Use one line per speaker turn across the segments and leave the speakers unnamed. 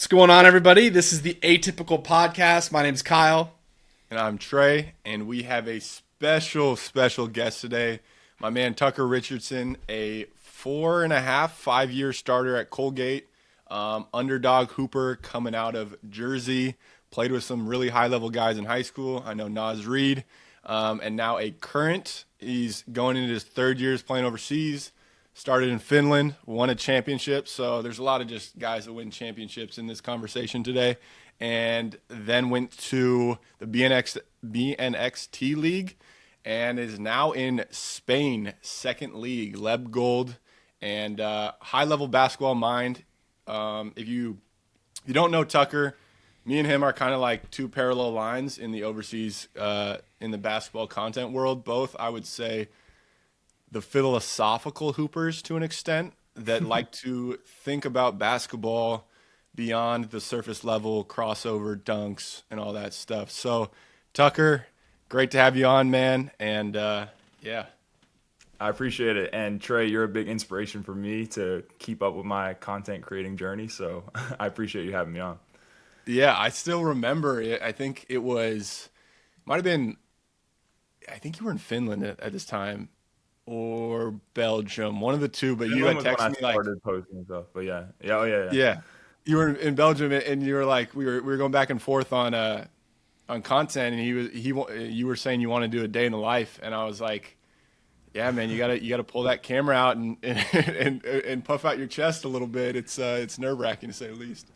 What's going on, everybody? This is the Atypical Podcast. My name's Kyle.
And I'm Trey, and we have a special guest today. My man Tucker Richardson, a 5-year starter at Colgate, underdog hooper coming out of Jersey, played with some really high-level guys in high school. I know Nas Reed, and now a current. He's going into his third year playing overseas. Started in Finland, won a championship. So there's a lot of just guys that win championships in this conversation today. And then went to the BNXT League and is now in Spain, second league, Leb Gold, and high-level basketball mind. If you don't know Tucker, me and him are kind of like two parallel lines in the overseas, in the basketball content world. Both, I would say, the philosophical hoopers to an extent that like to think about basketball beyond the surface level, crossover, dunks, and all that stuff. So, Tucker, great to have you on, man. And yeah.
I appreciate it. And Trey, you're a big inspiration for me to keep up with my content creating journey. So I appreciate you having me on.
Yeah, I still remember it. I think it might have been, I think you were in Finland at this time. Or Belgium, one of the two. But you had texted me like
started posting stuff. But yeah.
Yeah, you were in Belgium, and you were like we were going back and forth on content, and you were saying you want to do a day in the life, and I was like, yeah, man, you gotta pull that camera out and puff out your chest a little bit. It's nerve-wracking to say the least.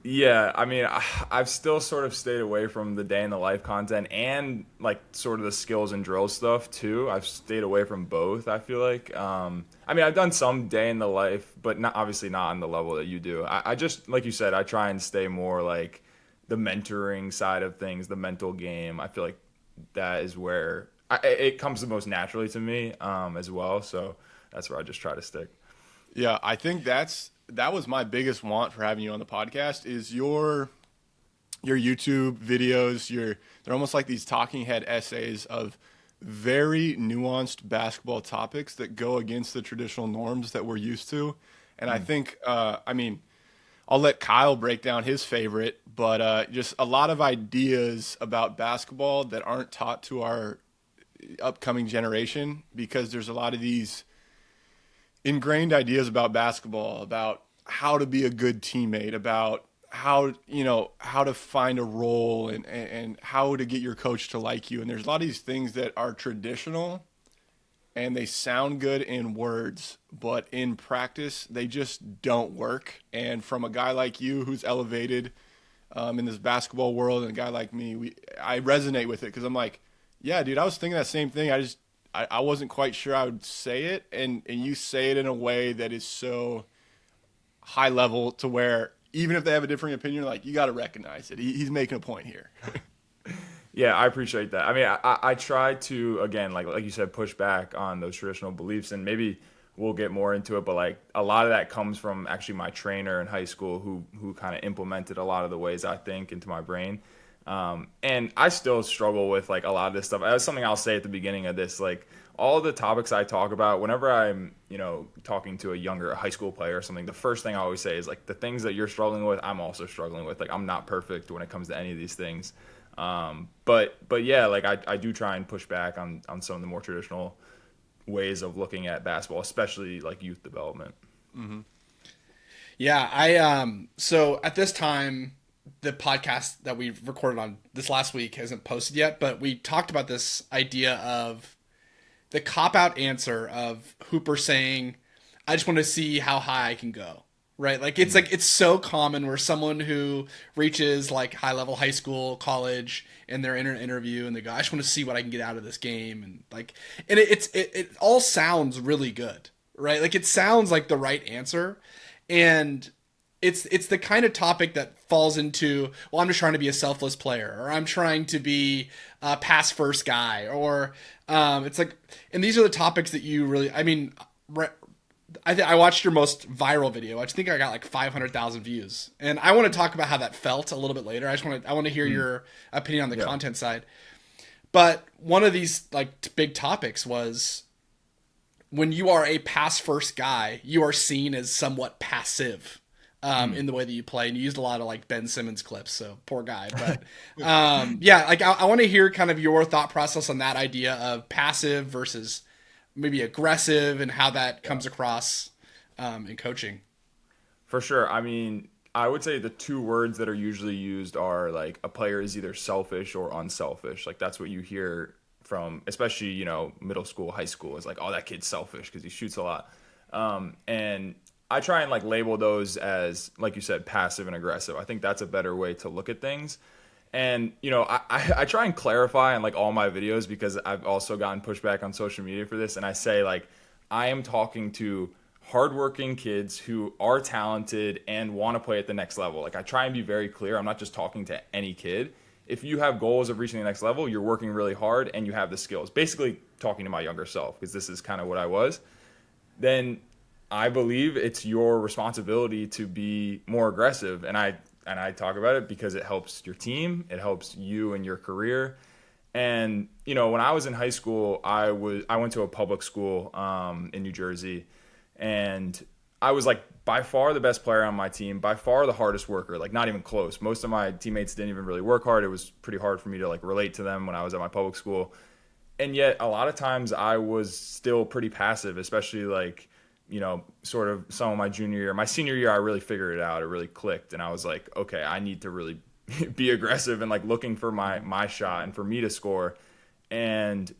Yeah, I mean, I've still sort of stayed away from the day in the life content and like sort of the skills and drill stuff too. I've stayed away from both, I feel like. I mean, I've done some day in the life, but obviously not on the level that you do. I just, like you said, I try and stay more like the mentoring side of things, the mental game. I feel like that is where it comes the most naturally to me as well. So that's where I just try to stick.
Yeah, I think that was my biggest want for having you on the podcast is your YouTube videos. They're almost like these talking head essays of very nuanced basketball topics that go against the traditional norms that we're used to. And I think, I mean, I'll let Kyle break down his favorite, but just a lot of ideas about basketball that aren't taught to our upcoming generation because there's a lot of these ingrained ideas about basketball, about how to be a good teammate, about how to find a role and how to get your coach to like you. And there's a lot of these things that are traditional and they sound good in words, but in practice, they just don't work. And from a guy like you who's elevated in this basketball world and a guy like me, I resonate with it because I'm like, yeah, dude, I was thinking that same thing. I wasn't quite sure I would say it, and you say it in a way that is so high level to where even if they have a differing opinion, like you got to recognize it. He's making a point here.
Yeah, I appreciate that. I mean, I try to, again, like you said, push back on those traditional beliefs, and maybe we'll get more into it, but like a lot of that comes from actually my trainer in high school who kind of implemented a lot of the ways I think into my brain. And I still struggle with like a lot of this stuff. That's something I'll say at the beginning of this, like all the topics I talk about whenever I'm, talking to a high school player or something, the first thing I always say is like the things that you're struggling with, I'm also struggling with. Like I'm not perfect when it comes to any of these things. But yeah, like I do try and push back on some of the more traditional ways of looking at basketball, especially like youth development.
Mm-hmm.
Yeah, so at this time, the podcast that we recorded on this last week hasn't posted yet, but we talked about this idea of the cop-out answer of Hooper saying, I just want to see how high I can go, right? Like it's so common where someone who reaches like high-level high school, college, and they're in an interview and they go, I just want to see what I can get out of this game. And it all sounds really good, right? Like it sounds like the right answer. And it's the kind of topic that falls into, well, I'm just trying to be a selfless player, or I'm trying to be a pass first guy, or it's like, and these are the topics that you really, I mean, I watched your most viral video. I think I got like 500,000 views, and I want to talk about how that felt a little bit later. I want to hear your opinion on the content side. But one of these like big topics was when you are a pass first guy, you are seen as somewhat passive. in the way that you play, and you used a lot of like Ben Simmons clips, so poor guy. But yeah, like I want to hear kind of your thought process on that idea of passive versus maybe aggressive and how that comes across in coaching.
For sure. I mean, I would say the two words that are usually used are like a player is either selfish or unselfish. Like that's what you hear from, especially, middle school, high school, is like, oh, that kid's selfish because he shoots a lot. And I try and like label those as, like you said, passive and aggressive. I think that's a better way to look at things. And, I try and clarify in like all my videos, because I've also gotten pushback on social media for this. And I say like, I am talking to hardworking kids who are talented and want to play at the next level. Like I try and be very clear. I'm not just talking to any kid. If you have goals of reaching the next level, you're working really hard and you have the skills. Basically talking to my younger self, because this is kind of what I was. Then I believe it's your responsibility to be more aggressive. And I talk about it because it helps your team. It helps you and your career. And, when I was in high school, I went to a public school in New Jersey. And I was like by far the best player on my team, by far the hardest worker, like not even close. Most of my teammates didn't even really work hard. It was pretty hard for me to like relate to them when I was at my public school. And yet a lot of times I was still pretty passive, especially like, sort of some of my junior year. My senior year, I really figured it out. It really clicked. And I was like, okay, I need to really be aggressive and like looking for my shot and for me to score. And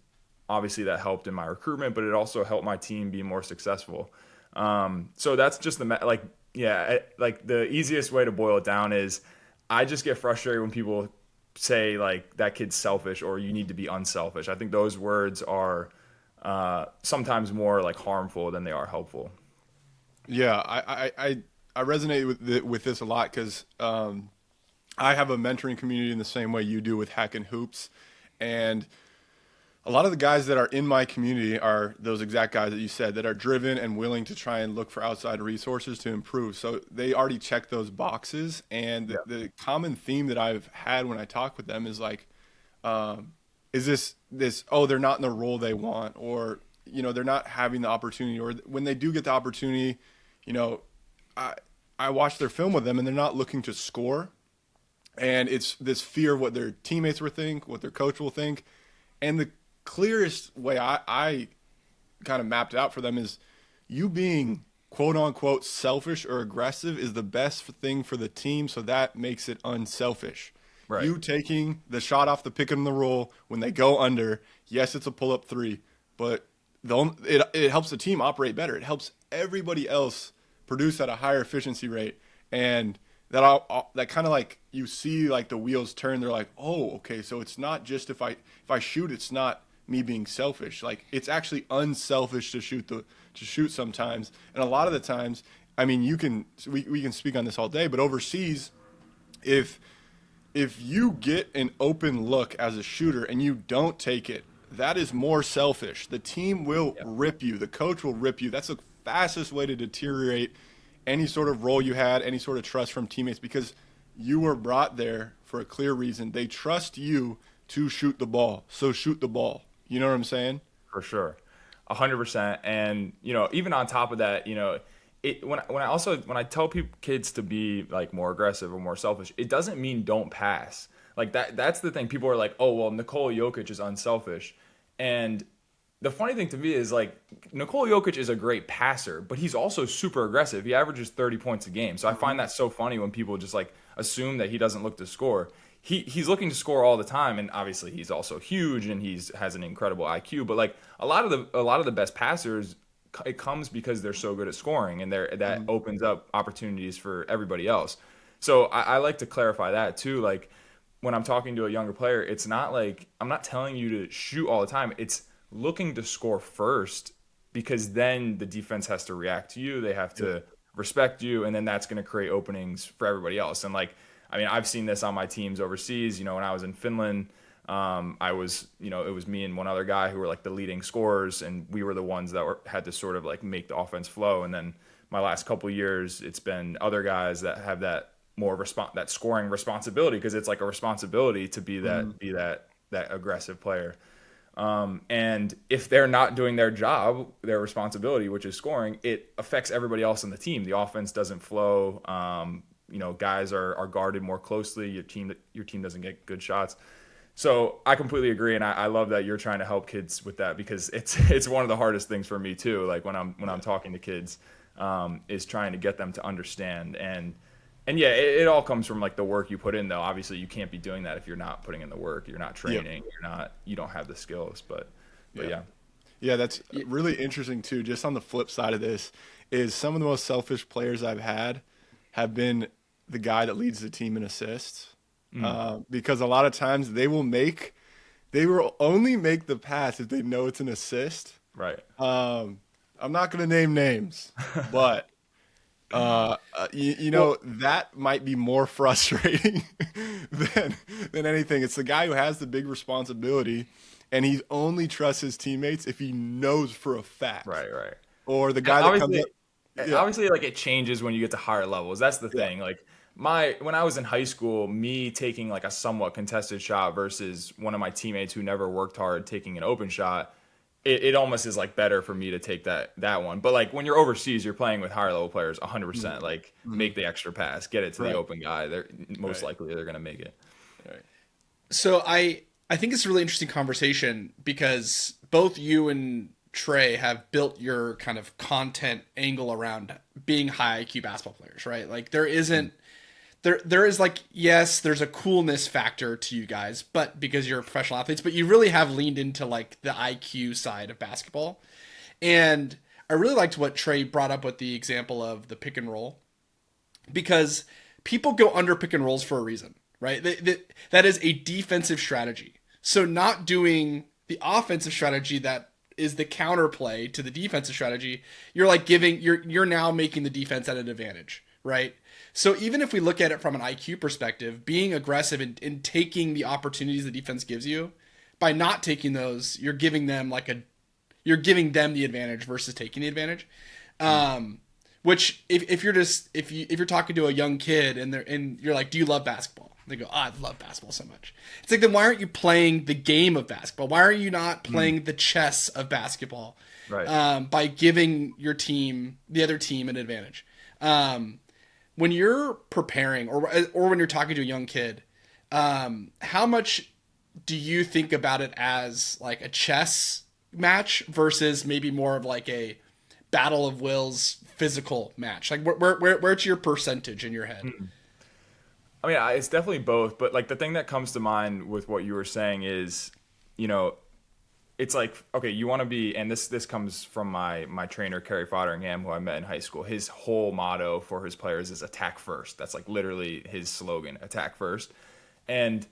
obviously that helped in my recruitment, but it also helped my team be more successful. So that's just like the easiest way to boil it down is I just get frustrated when people say like that kid's selfish or you need to be unselfish. I think those words are sometimes more like harmful than they are helpful.
Yeah, I resonate with this a lot because I have a mentoring community in the same way you do with Hackin' Hoops, and a lot of the guys that are in my community are those exact guys that you said that are driven and willing to try and look for outside resources to improve. So they already check those boxes. And the common theme that I've had when I talk with them is like, is this, oh, they're not in the role they want, or, they're not having the opportunity, or when they do get the opportunity, I watch their film with them and they're not looking to score. And it's this fear of what their teammates will think, what their coach will think. And the clearest way I kind of mapped out for them is you being quote unquote selfish or aggressive is the best thing for the team. So that makes it unselfish. Right. You taking the shot off the pick and the roll when they go under. Yes, it's a pull up three, but it helps the team operate better. It helps everybody else produce at a higher efficiency rate. And that kind of like you see like the wheels turn. They're like, oh, okay. So it's not just if I shoot, it's not me being selfish. Like it's actually unselfish to shoot sometimes. And a lot of the times, I mean, we can speak on this all day, but overseas, if you get an open look as a shooter and you don't take it, that is more selfish. The team will rip you. The coach will rip you. That's the fastest way to deteriorate any sort of role you had, any sort of trust from teammates, because you were brought there for a clear reason. They trust you to shoot the ball. So shoot the ball. You know what I'm saying?
For sure. 100%. And, even on top of that, when I tell kids to be like more aggressive or more selfish, it doesn't mean don't pass. Like that's the thing. People are like, oh, well, Nikola Jokic is unselfish. And the funny thing to me is like Nikola Jokic is a great passer, but he's also super aggressive. He averages 30 points a game. So I find that so funny when people just like assume that he doesn't look to score. He's looking to score all the time, and obviously he's also huge and has an incredible IQ. But like a lot of the best passers, it comes because they're so good at scoring, and that opens up opportunities for everybody else. So I like to clarify that too. Like when I'm talking to a younger player, it's not like I'm not telling you to shoot all the time. It's looking to score first, because then the defense has to react to you. They have to respect you, and then that's going to create openings for everybody else. And like, I mean, I've seen this on my teams overseas. When I was in Finland, it was me and one other guy who were like the leading scorers, and we were the ones that had to sort of like make the offense flow. And then my last couple of years, it's been other guys that have that more that scoring responsibility, because it's like a responsibility to be that aggressive player. And if they're not doing their job, their responsibility, which is scoring, it affects everybody else on the team. The offense doesn't flow. Guys are guarded more closely. Your team doesn't get good shots. So I completely agree, and I love that you're trying to help kids with that, because it's one of the hardest things for me too. Like when I'm talking to kids, is trying to get them to understand. And yeah, it all comes from like the work you put in, though. Obviously, you can't be doing that if you're not putting in the work. You're not training. You don't have the skills. But yeah.
Yeah, that's really interesting too. Just on the flip side of this, is some of the most selfish players I've had have been the guy that leads the team in assists. Because a lot of times they will only make the pass if they know it's an assist.
Right.
I'm not going to name names, but that might be more frustrating than anything. It's the guy who has the big responsibility, and he only trusts his teammates if he knows for a fact.
Right.
Or the guy that comes up.
Yeah. Obviously, like, it changes when you get to higher levels. That's the thing. Like when I was in high school, me taking like a somewhat contested shot versus one of my teammates who never worked hard taking an open shot, it almost is like better for me to take that one. But like when you're overseas, you're playing with higher level players 100%. Like make the extra pass, get it to the open guy. They're most likely they're going to make it.
Right.
So I think it's a really interesting conversation, because both you and Trey have built your kind of content angle around being high IQ basketball players, right? Like there is like, yes, there's a coolness factor to you guys, but because you're professional athletes, but you really have leaned into like the IQ side of basketball. And I really liked what Trey brought up with the example of the pick and roll, because people go under pick and rolls for a reason, right? That is a defensive strategy. So not doing the offensive strategy that is the counterplay to the defensive strategy, you're like you're now making the defense at an advantage, right? So even if we look at it from an IQ perspective, being aggressive in taking the opportunities the defense gives you, by not taking those, you're giving them the advantage versus taking the advantage. Which if you're talking to a young kid and you're like, do you love basketball? They go, I love basketball so much. It's like, then why aren't you playing the game of basketball? Why are you not playing the chess of basketball?
Right.
By giving your team, the other team, an advantage. When you're preparing or when you're talking to a young kid, how much do you think about it as like a chess match versus maybe more of like a battle of wills physical match? Like where's your percentage in your head?
I mean, it's definitely both, but like the thing that comes to mind with what you were saying is, it's like, okay, you want to be, and this comes from my trainer, Kerry Fodderingham, who I met in high school. His whole motto for his players is attack first. That's like literally his slogan, attack first. And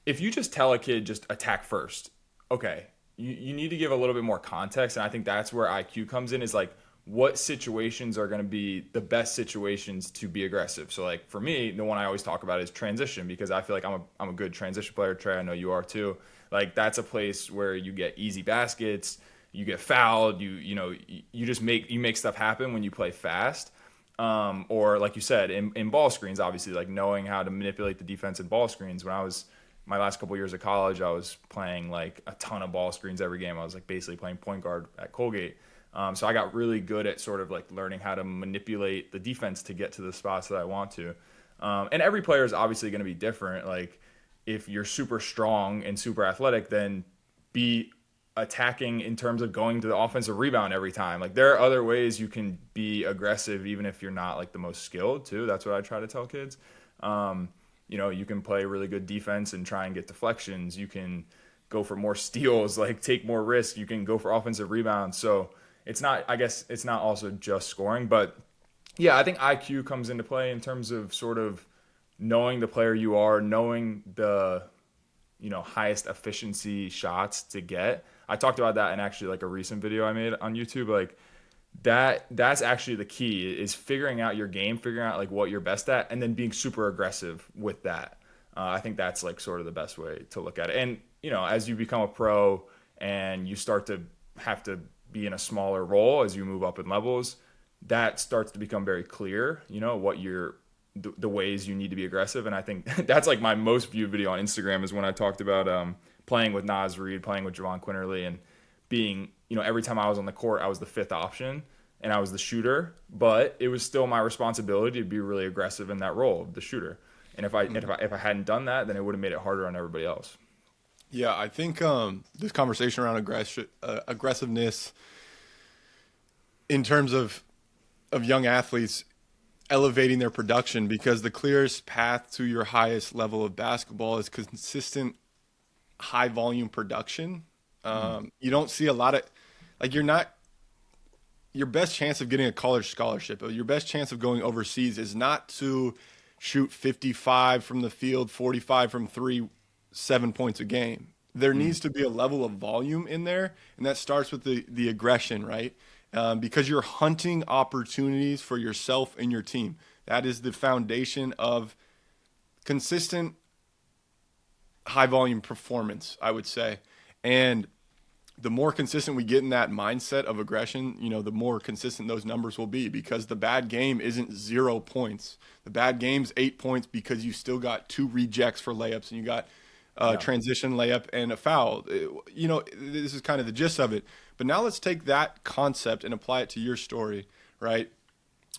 if you just tell a kid just attack first, okay, you need to give a little bit more context. And I think that's where IQ comes in, is like, what situations are going to be the best situations to be aggressive. So like for me, the one I always talk about is transition, because I feel like I'm a good transition player. Trey, I know you are too. Like that's a place where you get easy baskets, you get fouled, you just make stuff happen when you play fast. Or like you said, in ball screens, obviously, like knowing how to manipulate the defense in ball screens. When I was my last couple of years of college, I was playing like a ton of ball screens every game. I was like basically playing point guard at Colgate. So I got really good at sort of like learning how to manipulate the defense to get to the spots that I want to. And every player is obviously going to be different. Like if you're super strong and super athletic, then be attacking in terms of going to the offensive rebound every time. Like there are other ways you can be aggressive, even if you're not like the most skilled too. That's what I try to tell kids. You can play really good defense and try and get deflections. You can go for more steals, like take more risk. You can go for offensive rebounds. So it's not also just scoring, but yeah, I think IQ comes into play in terms of sort of knowing the player you are, knowing the, highest efficiency shots to get. I talked about that in actually like a recent video I made on YouTube. Like that's actually the key, is figuring out your game, figuring out like what you're best at, and then being super aggressive with that. I think that's like sort of the best way to look at it. And, as you become a pro and you start to have to be in a smaller role as you move up in levels, that starts to become very clear, what the ways you need to be aggressive. And I think that's like my most viewed video on Instagram is when I talked about playing with Naz Reid, playing with Javon Quinterly, and being, every time I was on the court, I was the fifth option and I was the shooter, but it was still my responsibility to be really aggressive in that role of the shooter. And if I hadn't done that, then it would have made it harder on everybody else.
Yeah, I think this conversation around aggressiveness in terms of young athletes elevating their production, because the clearest path to your highest level of basketball is consistent high volume production. You don't see a lot of, like, your best chance of getting a college scholarship, or your best chance of going overseas is not to shoot 55 from the field, 45 from three, 7 points a game. There needs to be a level of volume in there, and that starts with the aggression, right? Because you're hunting opportunities for yourself and your team. That is the foundation of consistent high volume performance, I would say. And the more consistent we get in that mindset of aggression, the more consistent those numbers will be, because the bad game isn't 0 points. The bad game's 8 points because you still got 2 rejects for layups and you got transition layup and a foul. This is kind of the gist of it. But now let's take that concept and apply it to your story, right?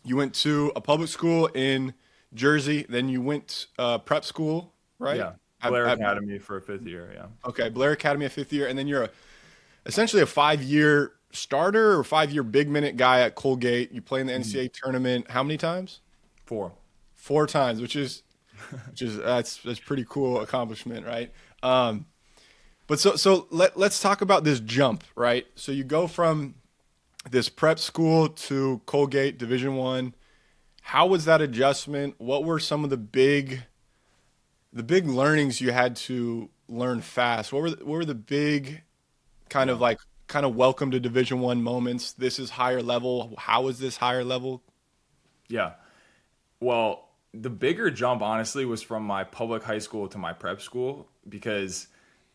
You went to a public school in Jersey, then you went prep school, right?
Yeah, Blair Academy for a 5th year, yeah.
Okay, Blair Academy a 5th year, and then you're essentially a 5-year starter or 5-year big minute guy at Colgate. You play in the NCAA tournament how many times?
4.
4 times, which is that's pretty cool accomplishment, right? But so let's talk about this jump, right? So you go from this prep school to Colgate Division I. How was that adjustment? What were some of the big learnings you had to learn fast? What were the big kind of welcome to Division I moments? This is higher level. How is this higher level?
Yeah. Well, the bigger jump, honestly, was from my public high school to my prep school, because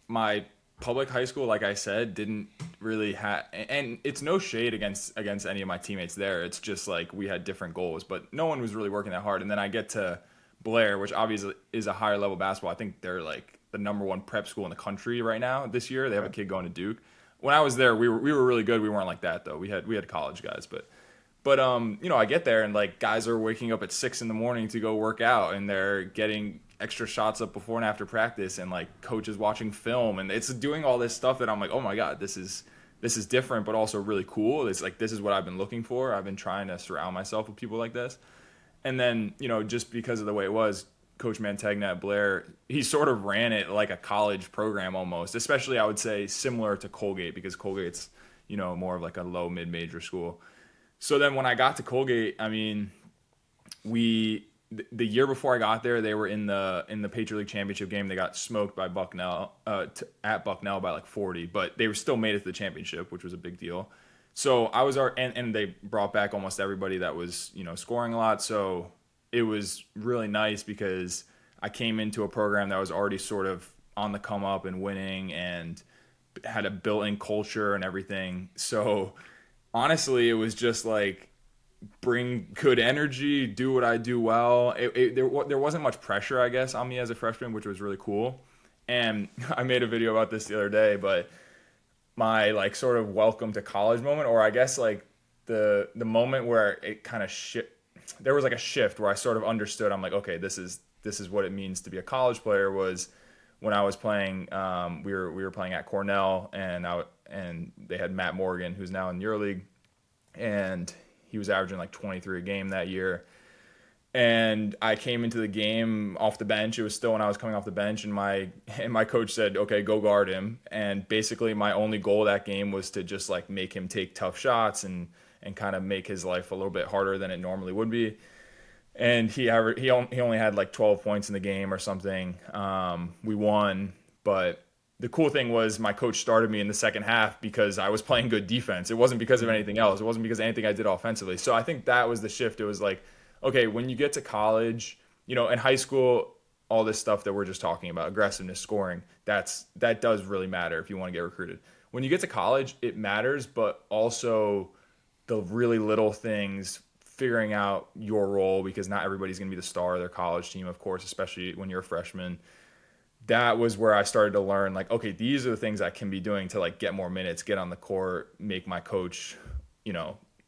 my public high school, like I said, didn't really have, and it's no shade against any of my teammates there. It's just like we had different goals, but no one was really working that hard. And then I get to Blair, which obviously is a higher level basketball. I think they're like the #1 prep school in the country right now this year. They have a kid going to Duke. When I was there, we were really good. We weren't like that though. We had college guys, but I get there and like guys are waking up at 6 a.m. to go work out, and they're getting extra shots up before and after practice, and like coaches watching film, and it's doing all this stuff that I'm like, oh my God, this is different, but also really cool. It's like, this is what I've been looking for. I've been trying to surround myself with people like this. And then, just because of the way it was, Coach Mantegna at Blair, he sort of ran it like a college program almost, especially I would say similar to Colgate, because Colgate's, more of like a low mid-major school. So then when I got to Colgate, I mean, the year before I got there, they were in the Patriot League championship game. They got smoked by Bucknell at Bucknell by like 40, but they were still made it to the championship, which was a big deal. So I was and they brought back almost everybody that was scoring a lot. So it was really nice because I came into a program that was already sort of on the come up and winning and had a built-in culture and everything. So honestly, it was just like, bring good energy, do what I do well. There wasn't much pressure, I guess, on me as a freshman, which was really cool. And I made a video about this the other day, but my like sort of welcome to college moment, or I guess like the moment where it kind of there was like a shift where I sort of understood. I'm like, okay, this is what it means to be a college player. Was when I was playing, we were playing at Cornell, and they had Matt Morgan, who's now in EuroLeague, and he was averaging like 23 a game that year. And I came into the game off the bench. It was still when I was coming off the bench, and my coach said, okay, go guard him. And basically my only goal that game was to just like make him take tough shots and kind of make his life a little bit harder than it normally would be. And he only had like 12 points in the game or something. We won, but the cool thing was my coach started me in the second half because I was playing good defense. It wasn't because of anything else. It wasn't because of anything I did offensively. So I think that was the shift. It was like, okay, when you get to college, in high school, all this stuff that we're just talking about, aggressiveness, scoring, that does really matter if you want to get recruited. When you get to college, it matters, but also the really little things, figuring out your role, because not everybody's going to be the star of their college team, of course, especially when you're a freshman. that was where I started to learn, like, okay, these are the things I can be doing to like get more minutes, get on the court, make my coach,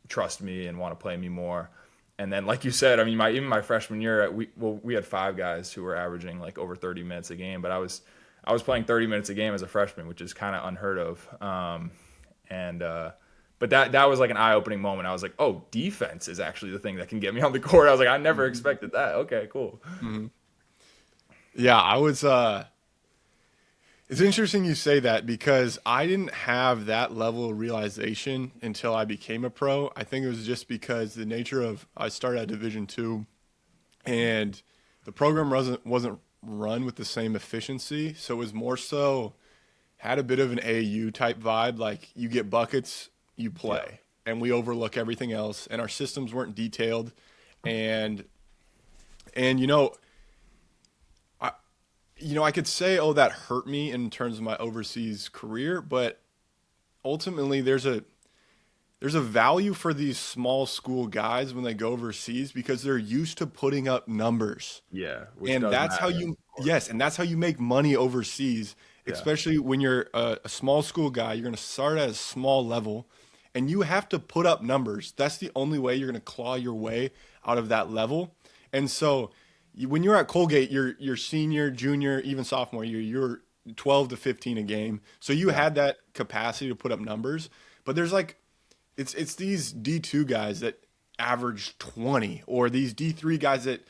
trust me and want to play me more. And then, like you said, I mean, even my freshman year, we had 5 guys who were averaging like over 30 minutes a game, but I was playing 30 minutes a game as a freshman, which is kind of unheard of. But that was like an eye-opening moment. I was like, oh, defense is actually the thing that can get me on the court. I was like, I never expected that. Okay, cool.
Mm-hmm. Yeah, I was. It's interesting you say that because I didn't have that level of realization until I became a pro. I think it was just because the nature of I started at Division II, and the program wasn't run with the same efficiency. So it was more so had a bit of an AAU type vibe. Like you get buckets, you play, and we overlook everything else. And our systems weren't detailed, and I could say, oh, that hurt me in terms of my overseas career, but ultimately there's a value for these small school guys when they go overseas because they're used to putting up numbers.
Yeah.
And that's how you make money overseas, especially when you're a small school guy. You're going to start at a small level and you have to put up numbers. That's the only way you're going to claw your way out of that level. And so when you're at Colgate, your senior, junior, even sophomore year, you're 12 to 15 a game. So you had that capacity to put up numbers. But there's like, it's these D2 guys that average 20 or these D3 guys that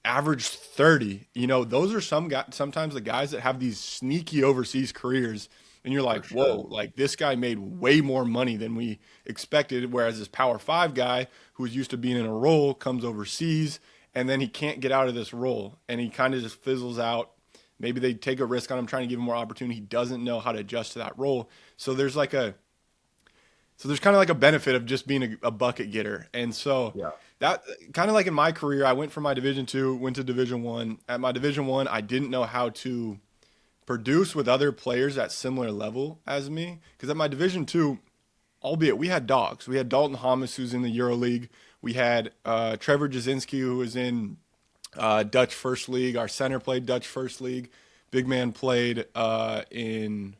average 30. Those are sometimes the guys that have these sneaky overseas careers. And you're like, whoa, like this guy made way more money than we expected. Whereas this Power 5 guy who's used to being in a role comes overseas. And then he can't get out of this role, and he kind of just fizzles out. Maybe they take a risk on him, trying to give him more opportunity. He doesn't know how to adjust to that role. So there's kind of like a benefit of just being a bucket getter. And so that kind of like in my career, I went from my Division II, went to Division I. At my Division I, I didn't know how to produce with other players at similar level as me. Because at my Division II, albeit we had dogs. We had Dalton Hamas, who's in the EuroLeague. We had Trevor Jasinski, who was in Dutch First League. Our center played Dutch First League. Big man played in,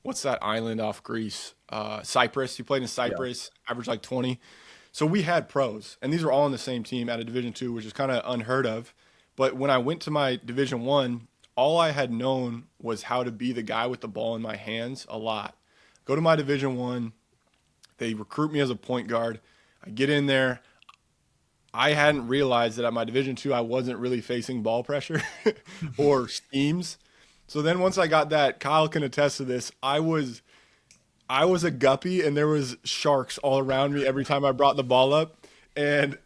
what's that island off Greece? Cyprus. He played in Cyprus, averaged like 20. So we had pros, and these were all on the same team at a Division II, which is kind of unheard of. But when I went to my Division I, all I had known was how to be the guy with the ball in my hands a lot. Go to my Division I. They recruit me as a point guard. I get in there. I hadn't realized that at my Division II, I wasn't really facing ball pressure or schemes. So then once I got that, Kyle can attest to this, I was a guppy and there was sharks all around me every time I brought the ball up. And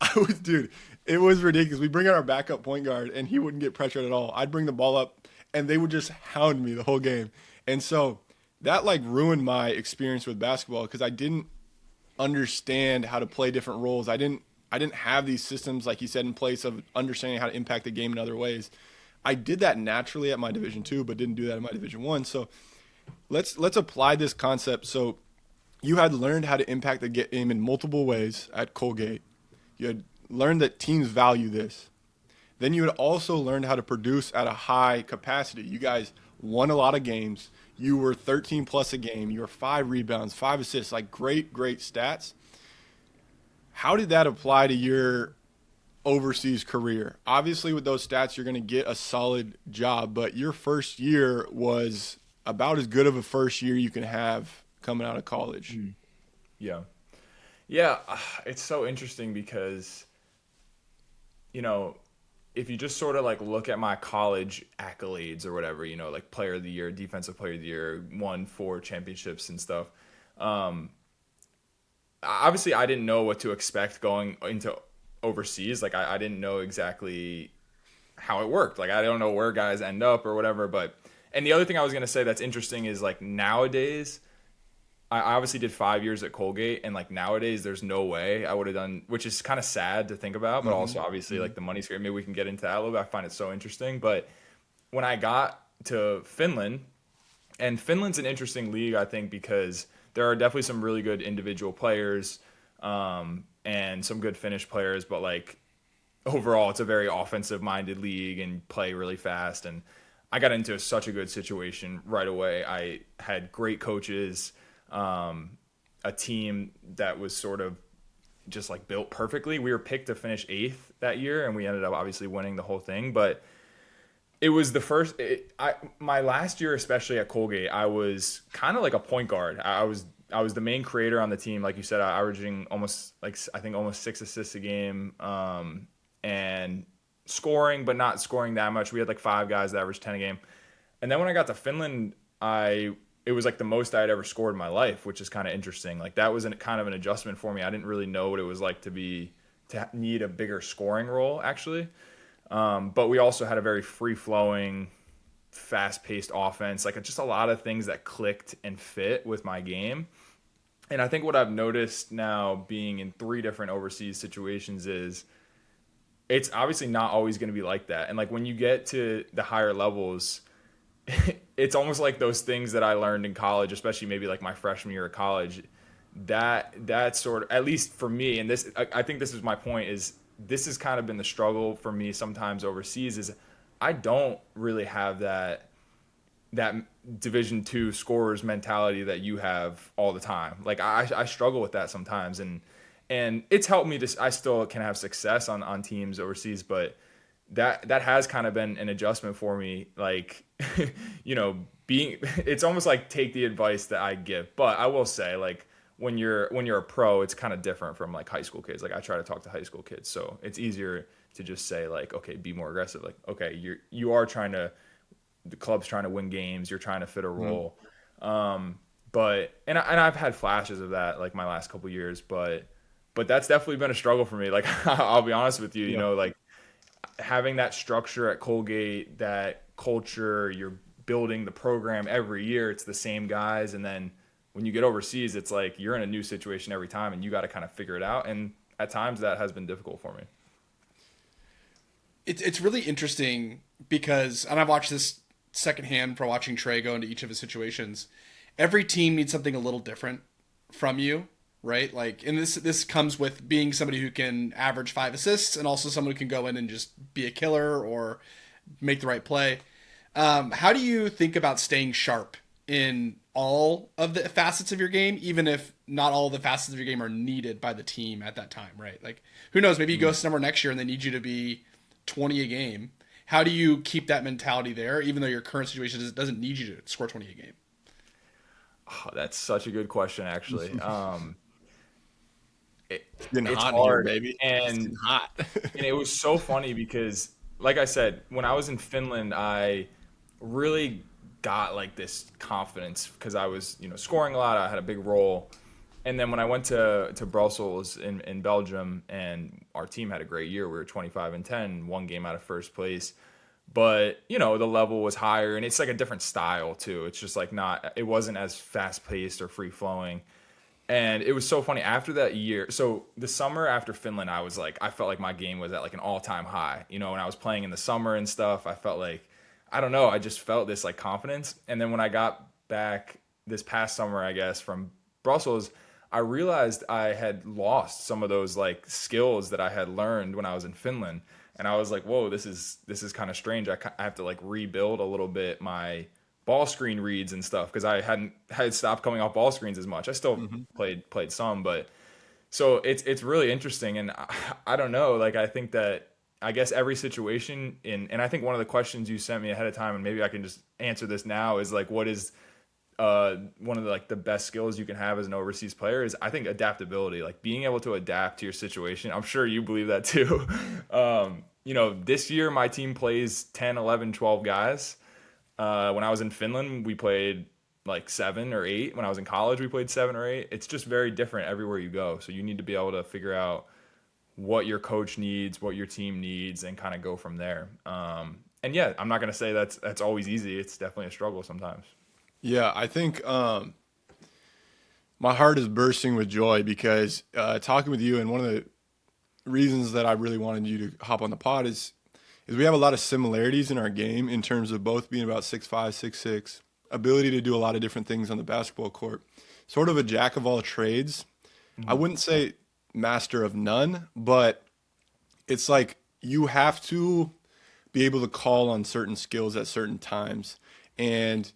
it was ridiculous. We bring out our backup point guard and he wouldn't get pressured at all. I'd bring the ball up and they would just hound me the whole game. And so that like ruined my experience with basketball because I didn't understand how to play different roles. I didn't have these systems, like you said, in place of understanding how to impact the game in other ways. I did that naturally at my Division II, but didn't do that in my Division I. So let's apply this concept. So you had learned how to impact the game in multiple ways at Colgate. You had learned that teams value this. Then you had also learned how to produce at a high capacity. You guys won a lot of games. You were 13 plus a game. You were 5 rebounds, 5 assists, like great stats. How did that apply to your overseas career? Obviously, with those stats, you're going to get a solid job, but your first year was about as good of a first year you can have coming out of college.
Yeah. It's so interesting because, if you just sort of like look at my college accolades or whatever, like player of the year, defensive player of the year, won 4 championships and stuff. Obviously, I didn't know what to expect going into overseas. Like, I didn't know exactly how it worked. Like, I don't know where guys end up or whatever. And the other thing I was going to say that's interesting is, like, nowadays, I obviously did 5 years at Colgate. And, like, nowadays, there's no way I would have done, which is kind of sad to think about. But also, obviously, like, the money's great. Maybe we can get into that a little bit. I find it so interesting. But when I got to Finland, and Finland's an interesting league, I think, because there are definitely some really good individual players and some good finished players, but like overall it's a very offensive minded league and play really fast. And I got into such a good situation right away. I had great coaches, a team that was sort of just like built perfectly. We were picked to finish 8th that year, and we ended up obviously winning the whole thing. But it was the first. My last year, especially at Colgate, I was kind of like a point guard. I was the main creator on the team, like you said, averaging almost I think almost 6 assists a game, and scoring, but not scoring that much. We had like 5 guys that averaged 10 a game. And then when I got to Finland, it was like the most I had ever scored in my life, which is kind of interesting. Like that was kind of an adjustment for me. I didn't really know what it was like to need a bigger scoring role, actually. But we also had a very free-flowing, fast-paced offense, like just a lot of things that clicked and fit with my game. And I think what I've noticed now being in 3 different overseas situations is it's obviously not always going to be like that. And like when you get to the higher levels, it's almost like those things that I learned in college, especially maybe like my freshman year of college, that sort of, at least for me, and this, I think this is my point, is this has kind of been the struggle for me sometimes overseas, is I don't really have that Division II scorers mentality that you have all the time. Like I struggle with that sometimes, and it's helped me I still can have success on teams overseas, but that has kind of been an adjustment for me. Like, it's almost like take the advice that I give. But I will say, like, when you're a pro, it's kind of different from like high school kids. Like I try to talk to high school kids, so it's easier to just say like, okay, be more aggressive. Like, okay, the club's trying to win games. You're trying to fit a role. But I've had flashes of that like my last couple years, but that's definitely been a struggle for me. Like I'll be honest with you, like having that structure at Colgate, that culture, you're building the program every year. It's the same guys. And then when you get overseas, it's like you're in a new situation every time and you got to kind of figure it out. And at times that has been difficult for me.
It's really interesting because, and I've watched this secondhand for watching Trey go into each of his situations. Every team needs something a little different from you, right? Like, and this comes with being somebody who can average 5 assists and also someone who can go in and just be a killer or make the right play. How do you think about staying sharp in all of the facets of your game, even if not all the facets of your game are needed by the team at that time, right? Like, who knows? Maybe you go somewhere next year and they need you to be 20 a game. How do you keep that mentality there, even though your current situation doesn't need you to score 20 a game?
Oh, that's such a good question, actually.
It's getting
it's
hot
hard,
in here, baby.
and
Hot.
and it was so funny because, like I said, when I was in Finland, I really got like this confidence because I was, scoring a lot. I had a big role. And then when I went to Brussels in Belgium, and our team had a great year, we were 25-10, 1 game out of first place. But, the level was higher, and it's like a different style too. It's just like it wasn't as fast paced or free flowing. And it was so funny after that year. So the summer after Finland, I felt like my game was at like an all time high. When I was playing in the summer and stuff, I felt like, I don't know, I just felt this like confidence. And then when I got back this past summer, I guess, from Brussels, I realized I had lost some of those like skills that I had learned when I was in Finland. And I was like, whoa, this is kind of strange. I have to like rebuild a little bit my ball screen reads and stuff because I had stopped coming off ball screens as much. I still played some, but so it's really interesting. And I don't know, like I think that I guess every situation and I think one of the questions you sent me ahead of time, and maybe I can just answer this now, is like, what is one of the best skills you can have as an overseas player is, I think, adaptability, like being able to adapt to your situation. I'm sure you believe that too. This year my team plays 10, 11, 12 guys. When I was in Finland, we played like 7 or 8. When I was in college, we played 7 or 8. It's just very different everywhere you go. So you need to be able to figure out what your coach needs, what your team needs, and kind of go from there. And yeah, I'm not going to say that's always easy. It's definitely a struggle sometimes.
Yeah, I think my heart is bursting with joy because talking with you, and one of the reasons that I really wanted you to hop on the pod is we have a lot of similarities in our game in terms of both being about 6'5", 6'6", ability to do a lot of different things on the basketball court, sort of a jack of all trades. Mm-hmm. I wouldn't say master of none, but it's like you have to be able to call on certain skills at certain times. And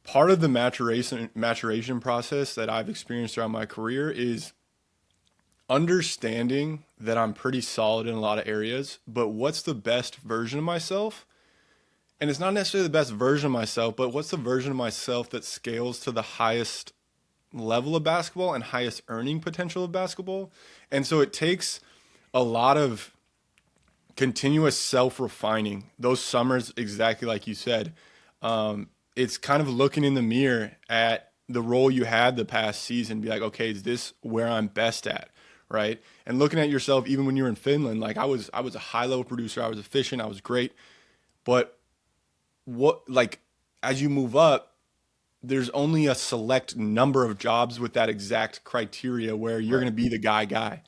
part of the maturation process that I've experienced throughout my career is understanding that I'm pretty solid in a lot of areas, but what's the best version of myself? And it's not necessarily the best version of myself, but what's the version of myself that scales to the highest level of basketball and highest earning potential of basketball? And so it takes a lot of continuous self-refining. Those summers, exactly like you said, it's kind of looking in the mirror at the role you had the past season, be like, okay, is this where I'm best at? Right. And looking at yourself, even when you were in Finland, like I was a high level producer. I was efficient. I was great. But as you move up, there's only a select number of jobs with that exact criteria where you're going to be the guy.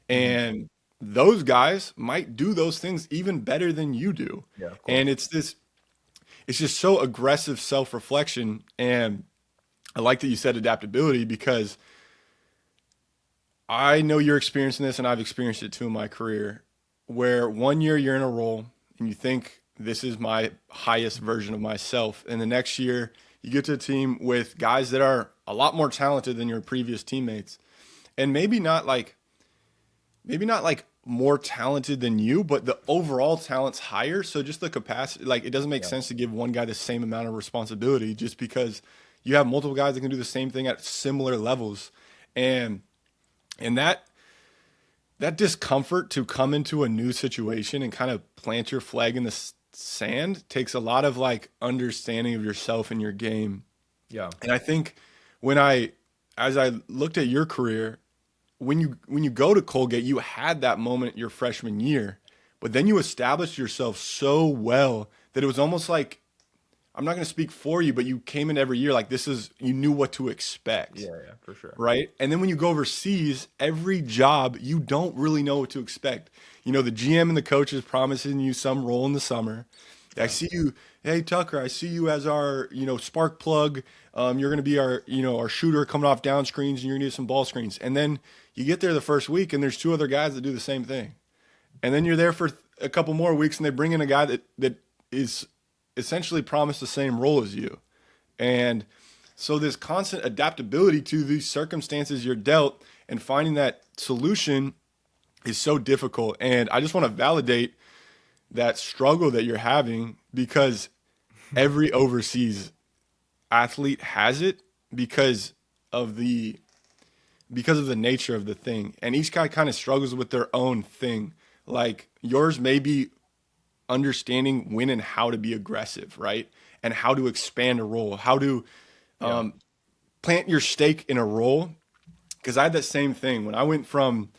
And those guys might do those things even better than you do.
Yeah,
and it's just so aggressive self-reflection. And I like that you said adaptability, because I know you're experiencing this, and I've experienced it too in my career, where one year you're in a role and you think this is my highest version of myself. And the next year you get to a team with guys that are a lot more talented than your previous teammates. And maybe not like more talented than you, but the overall talent's higher. So just the capacity, like it doesn't make sense to give one guy the same amount of responsibility just because you have multiple guys that can do the same thing at similar levels. And that discomfort to come into a new situation and kind of plant your flag in the sand takes a lot of like understanding of yourself and your game.
Yeah.
And I think as I looked at your career, when you go to Colgate, you had that moment your freshman year, but then you established yourself so well that it was almost like, I'm not going to speak for you, but you came in every year like you knew what to expect.
Yeah, for sure.
Right? And then when you go overseas, every job, you don't really know what to expect. You know, the GM and the coach is promising you some role in the summer. I see you, hey, Tucker, I see you as our, spark plug. You're going to be our shooter coming off down screens, and you're going to do some ball screens. And then you get there the first week, and there's two other guys that do the same thing. And then you're there for a couple more weeks, and they bring in a guy that is essentially promised the same role as you. And so this constant adaptability to these circumstances you're dealt and finding that solution is so difficult. And I just want to validate that struggle that you're having, because every overseas athlete has it because of the nature of the thing. And each guy kind of struggles with their own thing. Like yours may be understanding when and how to be aggressive, right? And how to expand a role, how to plant your stake in a role. Because I had that same thing. When I went from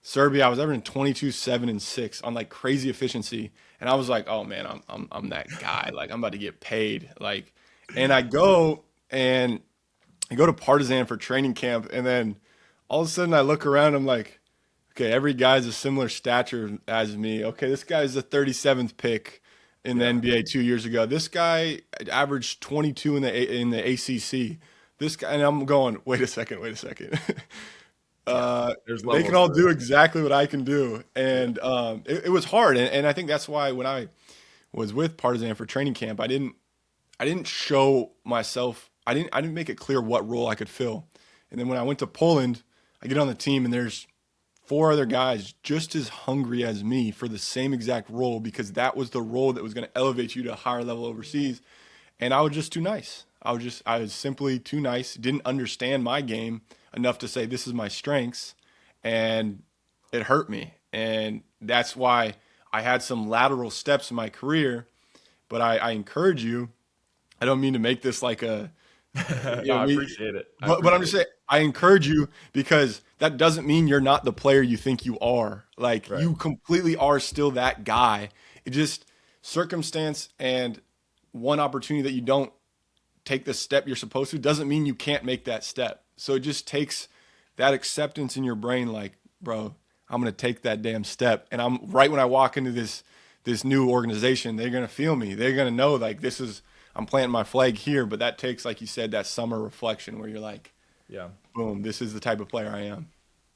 Serbia, I was averaging 22, 7, and 6 on like crazy efficiency. And I was like, oh man, I'm that guy. Like I'm about to get paid. Like, and I go to Partizan for training camp. And then all of a sudden I look around, I'm like, okay, every guy's a similar stature as me. Okay, this guy's the 37th pick in the NBA 2 years ago. This guy averaged 22 in the ACC. This guy, and I'm going, wait a second. They can all do exactly what I can do, and it was hard. And I think that's why when I was with Partizan for training camp, I didn't show myself. I didn't make it clear what role I could fill. And then when I went to Poland, I get on the team, and there's 4 other guys just as hungry as me for the same exact role, because that was the role that was going to elevate you to a higher level overseas. And I was just too nice. I was simply too nice. Didn't understand my game enough to say this is my strengths, and it hurt me. And that's why I had some lateral steps in my career. But I encourage you. I don't mean to make this like a
no, I appreciate it.
But I'm just saying, I encourage you, because that doesn't mean you're not the player you think you are. Like you completely are still that guy. It just circumstance and one opportunity that you don't take the step you're supposed to doesn't mean you can't make that step. So it just takes that acceptance in your brain, like, bro, I'm going to take that damn step. And I'm right when I walk into this new organization, they're going to feel me. They're going to know like I'm planting my flag here, but that takes, like you said, that summer reflection where you're like,
yeah,
boom, this is the type of player I am.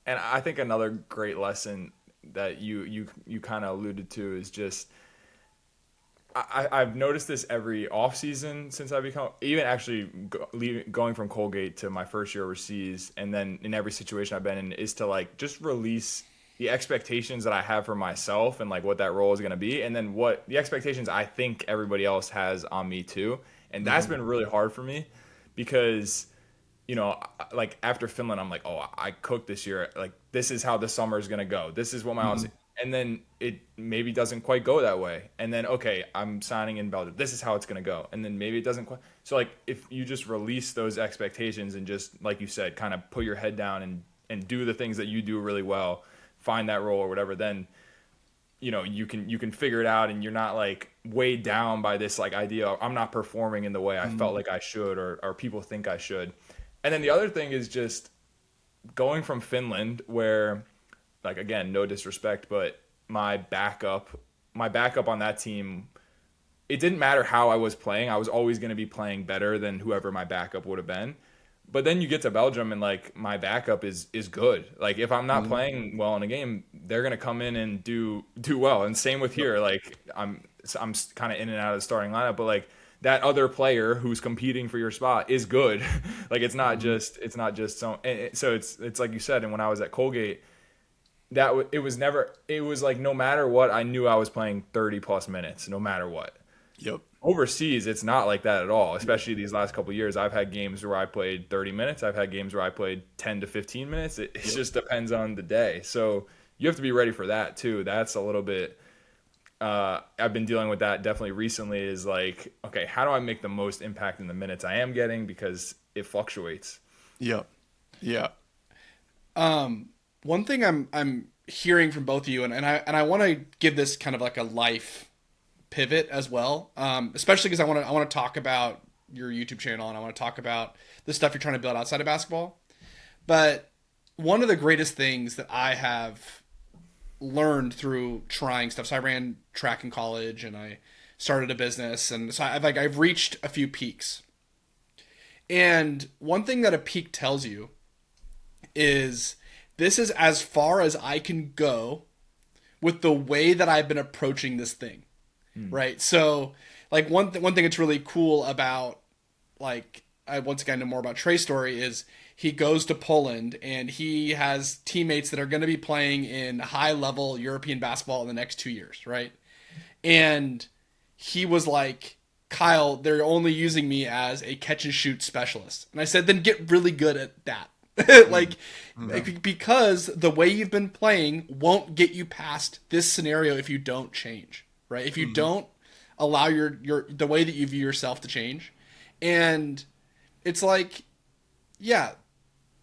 And I think another great lesson that you kind of alluded to is just I've noticed this every off season since I become, even actually going from Colgate to my first year overseas, and then in every situation I've been in, is to like just release the expectations that I have for myself and like what that role is going to be, and then what the expectations I think everybody else has on me too. And that's been really hard for me because, like after Finland, I'm like, oh, I cooked this year. Like, this is how the summer is going to go. This is what my and then it maybe doesn't quite go that way. And then, okay, I'm signing in Belgium. This is how it's going to go. And then maybe it doesn't quite. So, like, if you just release those expectations and just, like you said, kind of put your head down and do the things that you do really well, find that role or whatever, then, you can figure it out, and you're not, like, weighed down by this, like, idea of I'm not performing in the way I felt like I should or people think I should. And then the other thing is just going from Finland where – like, again, no disrespect, but my backup on that team, it didn't matter how I was playing. I was always going to be playing better than whoever my backup would have been. But then you get to Belgium and like my backup is good. Like if I'm not playing well in a game, they're going to come in and do well. And same with here. Like I'm kind of in and out of the starting lineup, but like that other player who's competing for your spot is good. Like it's not just so it's like you said. And when I was at Colgate, it was like no matter what, I knew I was playing 30 plus minutes, no matter what.
Yep.
Overseas, it's not like that at all, especially these last couple of years. I've had games where I played 30 minutes. I've had games where I played 10 to 15 minutes. It just depends on the day. So you have to be ready for that too. That's a little bit, I've been dealing with that definitely recently is like, okay, how do I make the most impact in the minutes I am getting? Because it fluctuates.
Yep. Yeah.
One thing I'm hearing from both of you, and I want to give this kind of like a life pivot as well, especially because I want to talk about your YouTube channel and I want to talk about the stuff you're trying to build outside of basketball. But one of the greatest things that I have learned through trying stuff, so I ran track in college and I started a business, and so I've reached a few peaks. And one thing that a peak tells you is this is as far as I can go with the way that I've been approaching this thing. Right. So like one thing that's really cool about, like, I once again know more about Trey's story is he goes to Poland and he has teammates that are going to be playing in high level European basketball in the next 2 years. Right. And he was like, Kyle, they're only using me as a catch and shoot specialist. And I said, then get really good at that. Because the way you've been playing won't get you past this scenario if you don't change, right? If you don't allow the way that you view yourself to change. And it's like, yeah,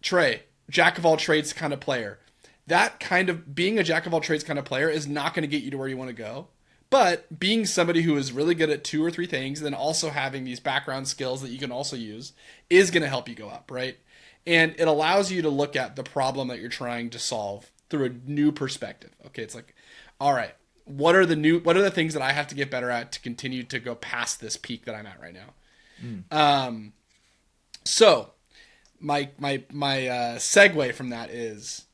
Trey, jack of all trades kind of player. That kind of being a jack of all trades kind of player is not going to get you to where you want to go. But being somebody who is really good at 2 or 3 things, and then also having these background skills that you can also use is going to help you go up, right? And it allows you to look at the problem that you're trying to solve through a new perspective. Okay, it's like, all right, what are the things that I have to get better at to continue to go past this peak that I'm at right now? So my segue from that is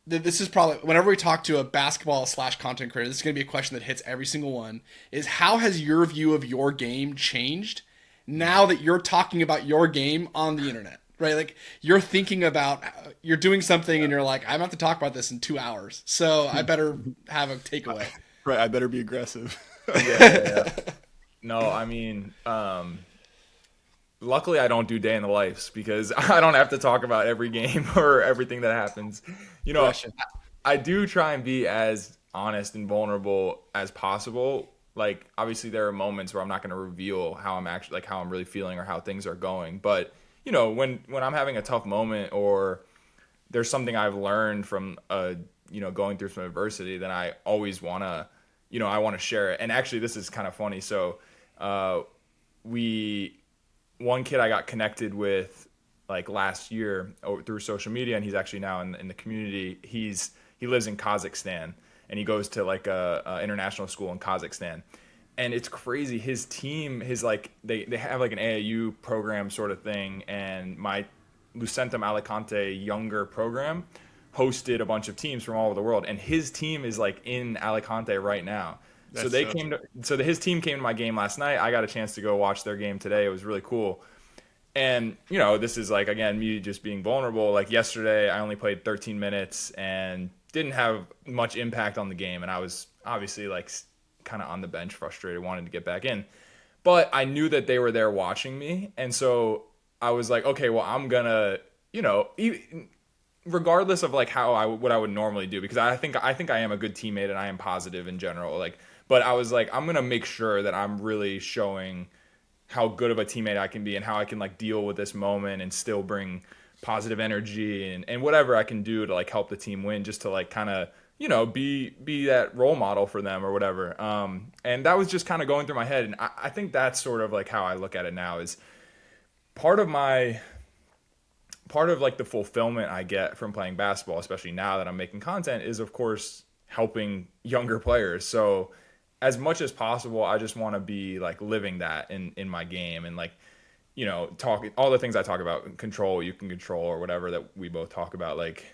this is probably, whenever we talk to a basketball / content creator, this is going to be a question that hits every single one, is how has your view of your game changed now that you're talking about your game on the internet, right? Like you're thinking about, you're doing something and you're like, I'm about to talk about this in 2 hours, so I better have a takeaway.
Right. I better be aggressive.
Yeah. No, I mean, luckily I don't do day in the lives because I don't have to talk about every game or everything that happens. I do try and be as honest and vulnerable as possible. Like, obviously there are moments where I'm not going to reveal how I'm actually, like, how I'm really feeling or how things are going. But, when I'm having a tough moment or there's something I've learned from, going through some adversity, then I always want to, I want to share it. And actually, this is kind of funny. So, one kid I got connected with, like, last year through social media, and he's actually now in the community. He lives in Kazakhstan. And he goes to like a international school in Kazakhstan. And it's crazy. His team, they have like an AAU program sort of thing. And my Lucentum Alicante younger program hosted a bunch of teams from all over the world. And his team is like in Alicante right now. So
That's
they
so
came to, so his team came to my game last night. I got a chance to go watch their game today. It was really cool. And, this is like, again, me just being vulnerable. Like yesterday, I only played 13 minutes and didn't have much impact on the game. And I was obviously like kind of on the bench, frustrated, wanted to get back in. But I knew that they were there watching me. And so I was like, okay, well, I'm going to, regardless of like what I would normally do, because I think I am a good teammate and I am positive in general. Like, but I was like, I'm going to make sure that I'm really showing how good of a teammate I can be and how I can like deal with this moment and still bring positive energy and whatever I can do to like help the team win, just to like kind of be that role model for them or whatever. And that was just kind of going through my head, and I think that's sort of like how I look at it now. Is part of my part of like the fulfillment I get from playing basketball, especially now that I'm making content, is of course helping younger players. So as much as possible, I just want to be like living that in my game, and like, talking all the things I talk about, control, you can control, or whatever that we both talk about. Like,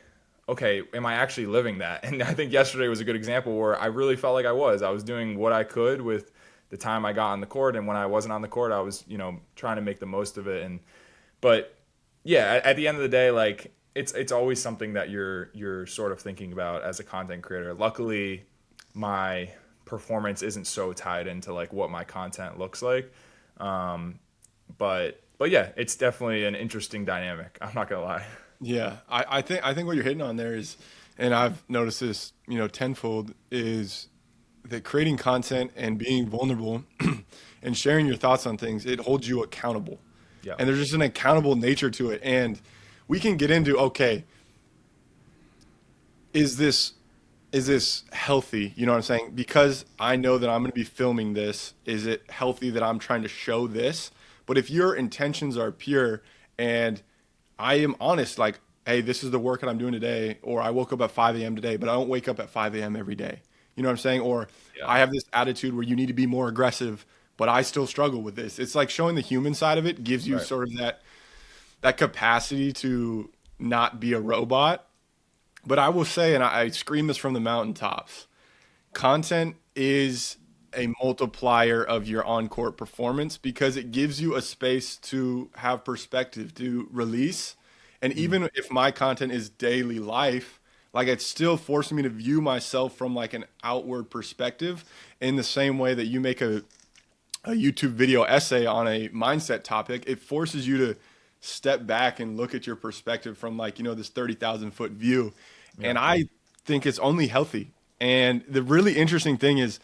okay, am I actually living that? And I think yesterday was a good example where I really felt like I was doing what I could with the time I got on the court. And when I wasn't on the court, I was, trying to make the most of it. But yeah, at the end of the day, like it's always something that you're sort of thinking about as a content creator. Luckily, my performance isn't so tied into like what my content looks like. But yeah, it's definitely an interesting dynamic. I'm not gonna lie.
Yeah, I think what you're hitting on there is, and I've noticed this, tenfold, is that creating content and being vulnerable and sharing your thoughts on things, it holds you accountable.
Yeah.
And there's just an accountable nature to it. And we can get into, okay, is this healthy? You know what I'm saying? Because I know that I'm going to be filming this, is it healthy that I'm trying to show this? But if your intentions are pure and I am honest, like, hey, this is the work that I'm doing today, or I woke up at 5 a.m. today, but I don't wake up at 5 a.m. every day. You know what I'm saying? Or
Yeah.
I have this attitude where you need to be more aggressive, but I still struggle with this. It's like showing the human side of it gives you
Right.
sort of that capacity to not be a robot. But I will say, and I scream this from the mountaintops, content is a multiplier of your on-court performance because it gives you a space to have perspective, to release. And even if my content is daily life, like it's still forcing me to view myself from like an outward perspective in the same way that you make a YouTube video essay on a mindset topic. It forces you to step back and look at your perspective from like, this 30,000 foot view.
Yeah.
And I think it's only healthy. And the really interesting thing is,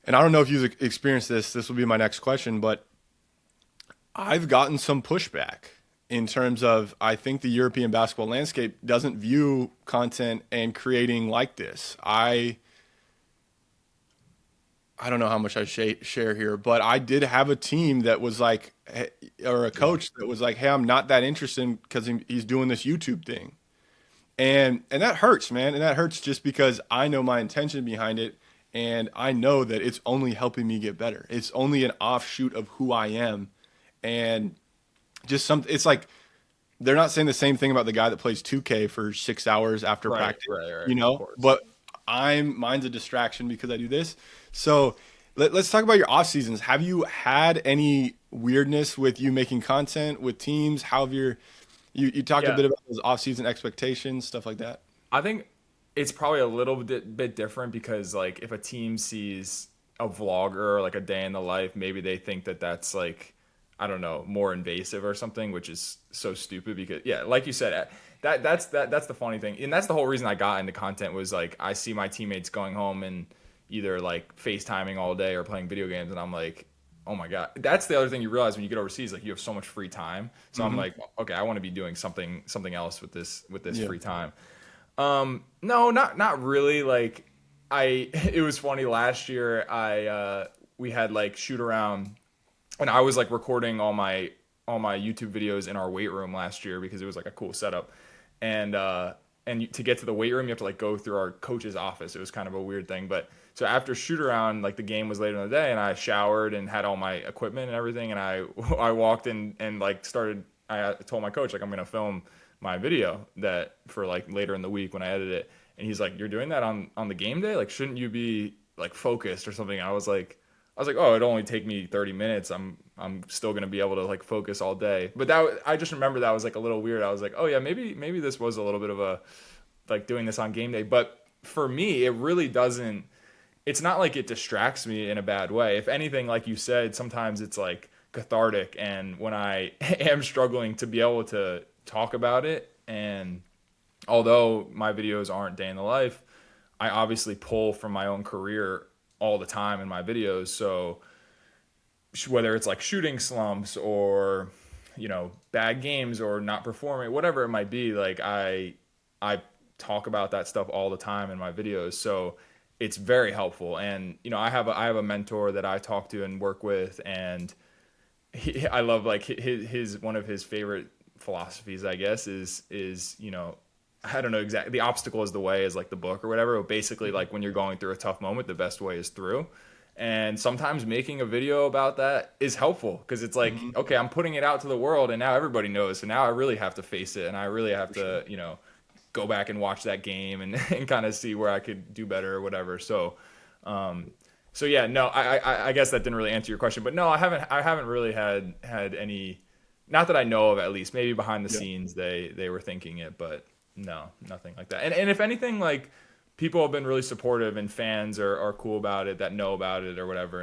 and I don't know if you've experienced this will be my next question, but I've gotten some pushback in terms of, I think the European basketball landscape doesn't view content and creating like this. I don't know how much I share here, but I did have a team that was like, or a coach that was like, hey, I'm not that interested because he's doing this YouTube thing. And that hurts, man. And that hurts just because I know my intention behind it. And I know that it's only helping me get better. It's only an offshoot of who I am. And just it's like, they're not saying the same thing about the guy that plays 2K for 6 hours after practice,
Right, of course.
but mine's a distraction because I do this. So let's talk about your off seasons. Have you had any weirdness with you making content with teams? How have you talked a bit about those off season expectations, stuff like that?
I think it's probably a little bit different because like if a team sees a vlogger like a day in the life, maybe they think that that's like, I don't know, more invasive or something, which is so stupid because like you said, that's the funny thing. And that's the whole reason I got into content was like, I see my teammates going home and either like FaceTiming all day or playing video games. And I'm like, oh my God. That's the other thing you realize when you get overseas, like you have so much free time. So I'm like, okay, I want to be doing something else with this free time. No, not really. Like it was funny last year. We had like shoot around and I was like recording all my YouTube videos in our weight room last year because it was like a cool setup. And to get to the weight room, you have to like go through our coach's office. It was kind of a weird thing, but so after shoot around, like the game was later in the day and I showered and had all my equipment and everything. And I walked in and like I told my coach, like, I'm going to film my video that for like later in the week when I edit it. And he's like, you're doing that on the game day? Like, shouldn't you be like focused or something. I was like, oh, it'll only take me 30 minutes. I'm still gonna be able to like focus all day. But I just remember that was like a little weird. I was like, oh yeah, maybe this was a little bit of a like doing this on game day. But for me, it really doesn't. It's not like it distracts me in a bad way. If anything, like you said, sometimes it's like cathartic. And when I am struggling to be able to talk about it, and although my videos aren't day in the life, I obviously pull from my own career all the time in my videos. So whether it's like shooting slumps or, bad games or not performing, whatever it might be, like I talk about that stuff all the time in my videos. So it's very helpful. And, I have a mentor that I talk to and work with, and I love like his one of his favorite philosophies, I guess, is I don't know exactly. The obstacle is the way is like the book or whatever. But basically, like when you're going through a tough moment, the best way is through. And sometimes making a video about that is helpful because it's like, okay, I'm putting it out to the world and now everybody knows. So now I really have to face it, and I really have to, go back and watch that game and kind of see where I could do better or whatever. So, so yeah, no, I guess that didn't really answer your question, but no, I haven't really had any, not that I know of at least. Maybe behind the scenes they were thinking it, but no, nothing like that. And if anything, like people have been really supportive and fans are cool about it that know about it or whatever.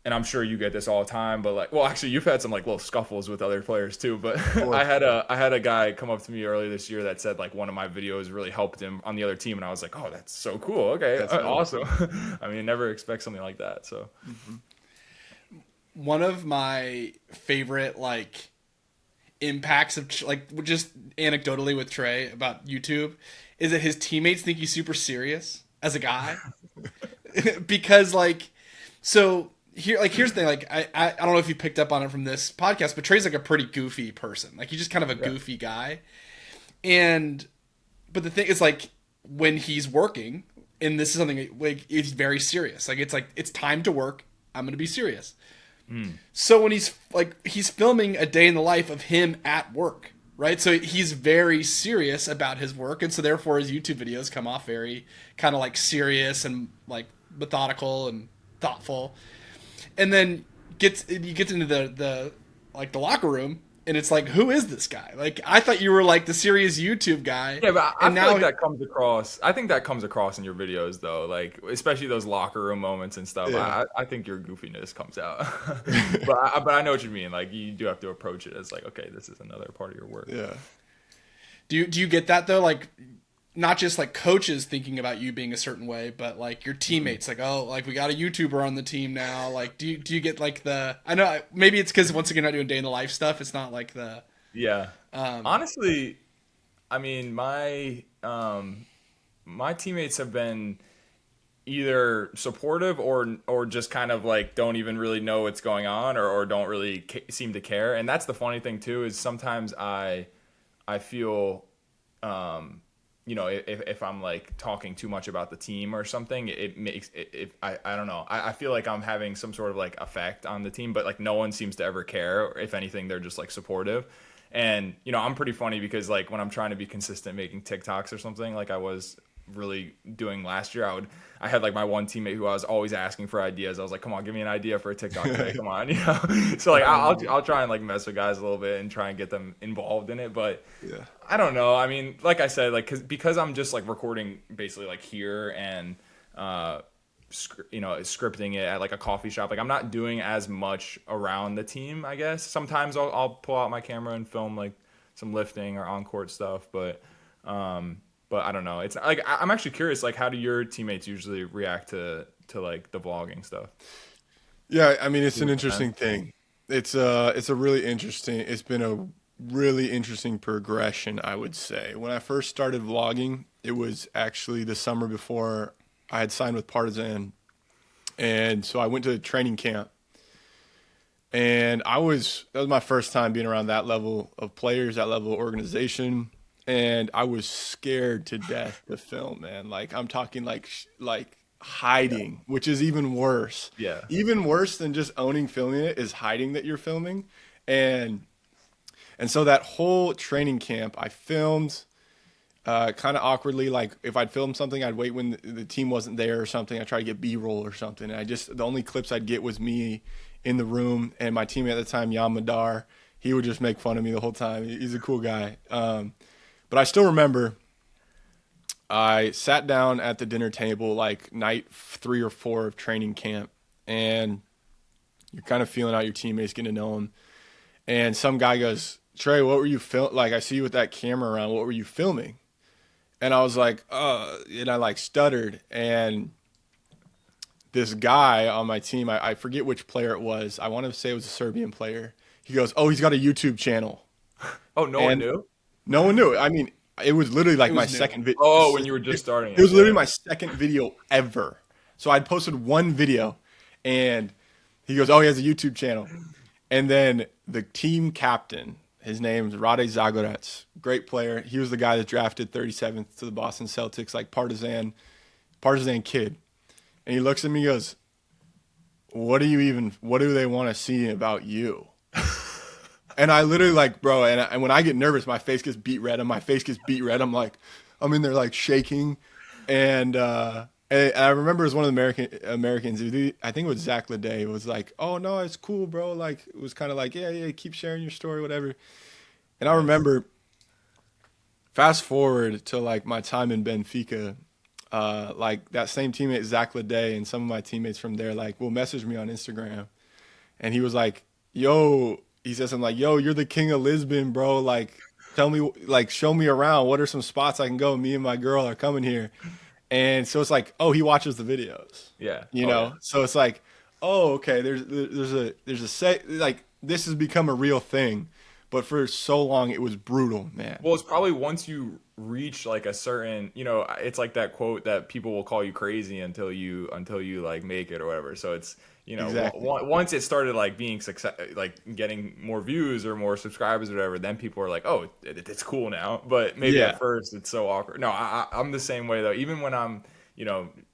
And I'm sure you get this all the time, but like, well, actually you've had some like little scuffles with other players too, but I had a guy come up to me earlier this year that said like one of my videos really helped him on the other team. And I was like, oh, that's so cool. Okay. Awesome. I mean, never expect something like that. So
one of my favorite like impacts of like just anecdotally with Trey about YouTube is that his teammates think he's super serious as a guy because like, so here's the thing, like I don't know if you picked up on it from this podcast, but Trey's like a pretty goofy person. Like he's just kind of a goofy guy. But the thing is like when he's working, and this is something like it's very serious. Like it's time to work. I'm going to be serious. So when he's filming a day in the life of him at work, right? So he's very serious about his work, and so therefore his YouTube videos come off very kind of like serious and like methodical and thoughtful. And then he gets into the locker room, and it's like, who is this guy? Like I thought you were like the serious YouTube guy.
Yeah, but I feel like that comes across. I think that comes across in your videos though, like especially those locker room moments and stuff. Yeah. I think your goofiness comes out. but I know what you mean. Like you do have to approach it as like, okay, this is another part of your work.
Yeah.
Do you get that though? Like not just like coaches thinking about you being a certain way, but like your teammates, like, oh, like we got a YouTuber on the team now. Like, do you get like I know maybe it's because once again, not doing day in the life stuff. It's not like
yeah. Honestly, I mean, my teammates have been either supportive or just kind of like don't even really know what's going on or don't really seem to care. And that's the funny thing too, is sometimes I feel, if I'm like talking too much about the team or something, it makes it I don't know. I feel like I'm having some sort of like effect on the team, but like no one seems to ever care. If anything, they're just like supportive. And, I'm pretty funny because like when I'm trying to be consistent making TikToks or something like I was really doing last year, I had like my one teammate who I was always asking for ideas. I was like, come on, give me an idea for a TikTok today. Come on. So like I'll try and like mess with guys a little bit and try and get them involved in it. But yeah, I don't know. I mean, like I said, like because I'm just like recording basically like here and scripting it at like a coffee shop. Like I'm not doing as much around the team, I guess. Sometimes I'll pull out my camera and film like some lifting or on-court stuff, but I don't know. It's like I'm actually curious. Like, how do your teammates usually react to like the vlogging stuff?
Yeah, I mean, it's an interesting thing. It's a really interesting. It's been a really interesting progression, I would say. When I first started vlogging, it was actually the summer before I had signed with Partizan, and so I went to training camp. And that was my first time being around that level of players, that level of organization. And I was scared to death to film, man. Like I'm talking like hiding, which is even worse.
Yeah.
Even worse than just owning filming it is hiding that you're filming. And so that whole training camp, I filmed kind of awkwardly, like if I'd film something, I'd wait when the team wasn't there or something. I try to get B-roll or something. And the only clips I'd get was me in the room, and my teammate at the time, Jan Madar, he would just make fun of me the whole time. He's a cool guy. But I still remember I sat down at the dinner table like night 3 or 4 of training camp, and you're kind of feeling out your teammates, getting to know them. And some guy goes, Trey, what were you like, I see you with that camera around. What were you filming? And I was like, and I like stuttered. And this guy on my team, I forget which player it was. I want to say it was a Serbian player. He goes, oh, he's got a YouTube channel.
Oh, no one knew?
No one knew. I mean, it was literally like my second video.
Oh, when you were just starting.
It was literally my second video ever. So I'd posted one video, and he goes, oh, he has a YouTube channel. And then the team captain, his name's Rade Zagorac, great player. He was the guy that drafted 37th to the Boston Celtics, like partisan kid. And he looks at me and goes, what do they want to see about you? And I literally like, bro, and when I get nervous, my face gets beat red, and I'm like, I'm in there like shaking. And I remember it was one of the Americans, I think it was Zach Leday, was like, oh no, it's cool, bro. Like, it was kind of like, yeah, keep sharing your story, whatever. And I remember, fast forward to like my time in Benfica, like that same teammate, Zach Leday, and some of my teammates from there, like, will message me on Instagram. And he was like, yo, he says something like, yo, you're the king of Lisbon, bro. Like, tell me, like, show me around. What are some spots I can go? Me and my girl are coming here. And so it's like, oh, he watches the videos.
Yeah.
You know? Yeah. So it's like, oh, okay, there's a say, like, this has become a real thing. But for so long, it was brutal, man.
Well, it's probably once you reach like a certain, it's like that quote that people will call you crazy until you like make it or whatever. So it's, exactly. Once it started like being success, like getting more views or more subscribers or whatever, then people are like, oh, it's cool now. But maybe at first it's so awkward. No, I'm the same way though. Even when I'm,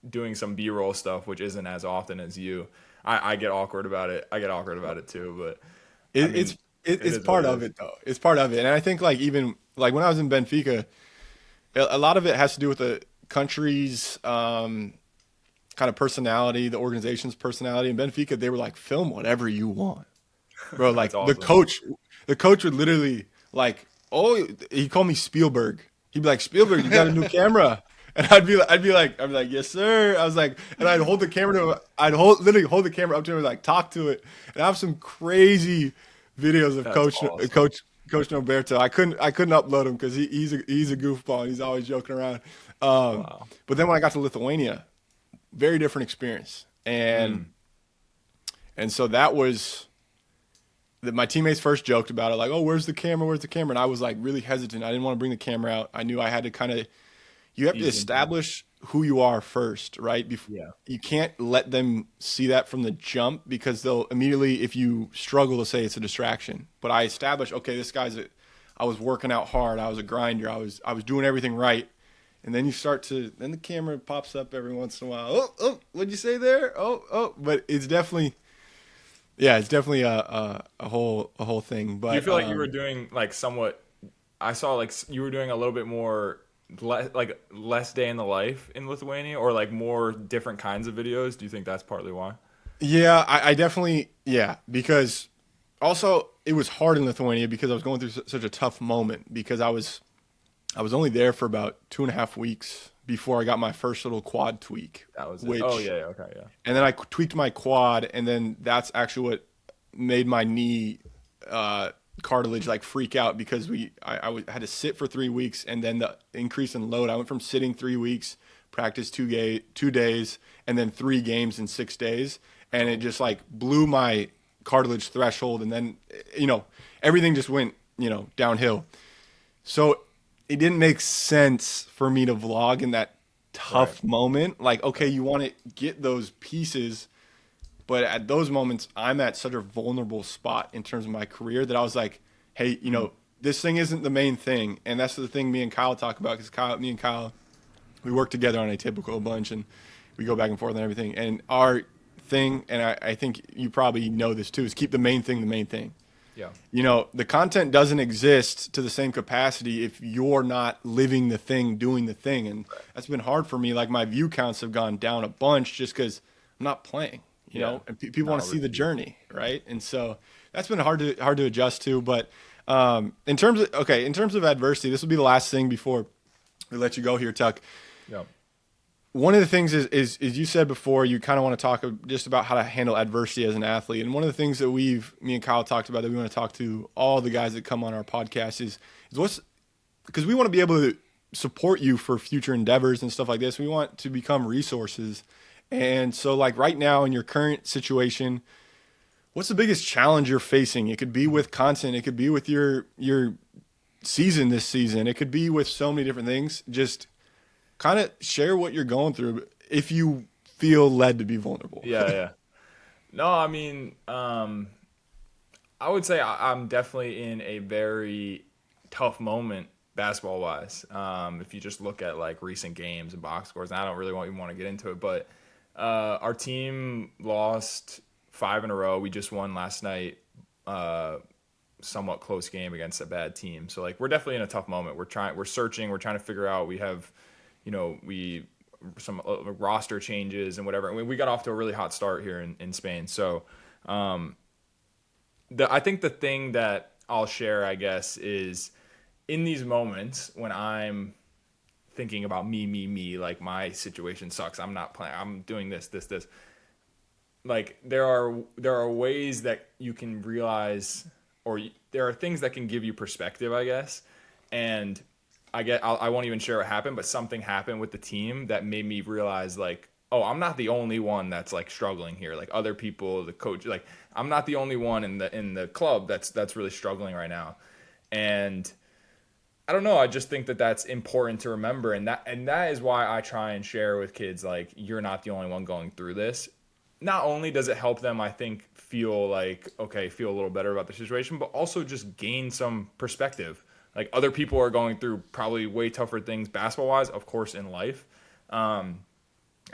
doing some B-roll stuff, which isn't as often as you, I get awkward about it. I get awkward about it too. But
it's part of it though. It's part of it. And I think like even like when I was in Benfica, a lot of it has to do with the country's kind of personality, the organization's personality. In Benfica, they were like, film whatever you want, bro. Like awesome. the coach would literally like, oh, he called me Spielberg. He'd be like, Spielberg, you got a new camera. And I'd be like, yes, sir. I was like, and I'd hold the camera to him. Literally hold the camera up to him and like talk to it. And I have some crazy videos of Coach Norberto. I couldn't upload him because he's a goofball and he's always joking around. Wow. But then when I got to Lithuania, very different experience. And so that was my teammates first joked about it, like, oh, where's the camera? And I was like really hesitant. I didn't want to bring the camera out. I knew I had to you have to establish who you are first, right? You can't let them see that from the jump because they'll immediately, if you struggle, to say it's a distraction. But I established, okay, this guy's I was working out hard. I was a grinder. I was doing everything right. And then then the camera pops up every once in a while. Oh, what'd you say there? Oh, but it's definitely a whole thing. But
do you feel like you were doing like somewhat? I saw like you were doing a little bit more. Less day in the life in Lithuania, or like more different kinds of videos? Do you think that's partly why?
Yeah, I definitely, because also it was hard in Lithuania because I was going through such a tough moment because I was only there for about 2.5 weeks before I got my first little quad tweak.
That was it. Oh yeah, okay, yeah.
And then I tweaked my quad, and then that's actually what made my knee cartilage like freak out because I had to sit for 3 weeks, and then the increase in load, I went from sitting 3 weeks, practice 2 days, and then 3 games in 6 days, and it just like blew my cartilage threshold, and then everything just went downhill. So it didn't make sense for me to vlog in that tough moment. Like, okay, you want to get those pieces, but at those moments, I'm at such a vulnerable spot in terms of my career that I was like, hey, this thing isn't the main thing. And that's the thing me and Kyle talk about, because me and Kyle, we work together on Atypical a bunch, and we go back and forth and everything. And our thing, and I think you probably know this too, is keep the main thing the main thing.
Yeah.
The content doesn't exist to the same capacity if you're not living the thing, doing the thing. And that's been hard for me. Like my view counts have gone down a bunch just because I'm not playing,
Yeah.
and people want
Not
to see the
repeat.
journey. Right. And so that's been hard to adjust to. But in terms of adversity, this will be the last thing before we let you go here, Tuck.
Yeah.
One of the things is you said before, you kind of want to talk just about how to handle adversity as an athlete. And one of the things that me and Kyle talked about that we want to talk to all the guys that come on our podcast is because we want to be able to support you for future endeavors and stuff like this. We want to become resources. And so like right now in your current situation, what's the biggest challenge you're facing? It could be with content. It could be with your season this season. It could be with so many different things. Just kind of share what you're going through if you feel led to be vulnerable.
Yeah, yeah. No, I mean, I would say I'm definitely in a very tough moment basketball wise. If you just look at like recent games and box scores, and I don't really want to get into it, but our team lost 5 in a row. We just won last night. Somewhat close game against a bad team. So like we're definitely in a tough moment. We're searching, we're trying to figure out. We have some roster changes and whatever. I mean, we got off to a really hot start here in Spain. So I think the thing that I'll share, I guess, is in these moments when I'm thinking about me, like my situation sucks. I'm not playing. I'm doing this. Like there are ways that you can realize, or there are things that can give you perspective, I guess. And I won't even share what happened, but something happened with the team that made me realize like, oh, I'm not the only one that's like struggling here. Like other people, the coach, like I'm not the only one in the club that's really struggling right now. And I don't know. I just think that that's important to remember. And that is why I try and share with kids, like, you're not the only one going through this. Not only does it help them, I think, feel like, okay, feel a little better about the situation, but also just gain some perspective. Like other people are going through probably way tougher things basketball-wise, of course, in life. And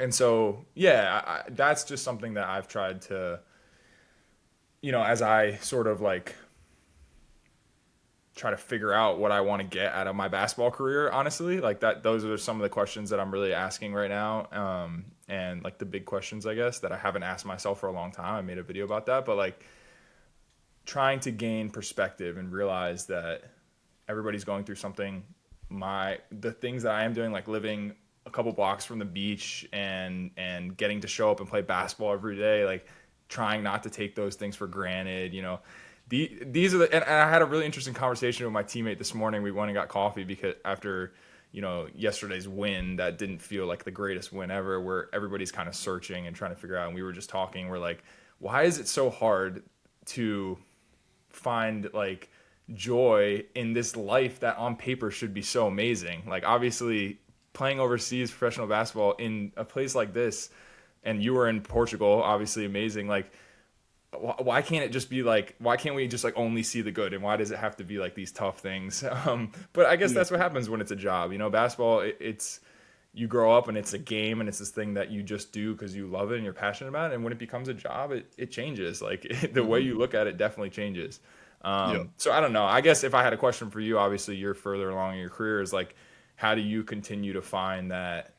so, yeah, that's just something that I've tried to, as I sort of like try to figure out what I want to get out of my basketball career, honestly. Like those are some of the questions that I'm really asking right now. And like the big questions, I guess, that I haven't asked myself for a long time. I made a video about that, but like trying to gain perspective and realize that everybody's going through something. The things that I am doing, like living a couple blocks from the beach and getting to show up and play basketball every day, like trying not to take those things for granted, These are and I had a really interesting conversation with my teammate this morning. We went and got coffee because after, yesterday's win, that didn't feel like the greatest win ever, where everybody's kind of searching and trying to figure out. And we were just talking. We're like, why is it so hard to find like joy in this life that on paper should be so amazing? Like obviously playing overseas professional basketball in a place like this, and you were in Portugal, obviously amazing. Like, why can't it just be like, why can't we just like only see the good, and why does it have to be like these tough things? But I guess that's what happens when it's a job. Basketball, it's you grow up and it's a game and it's this thing that you just do because you love it and you're passionate about it. And when it becomes a job, it changes. Like the way you look at it definitely changes. So I don't know. I guess if I had a question for you, obviously you're further along in your career, is like, how do you continue to find that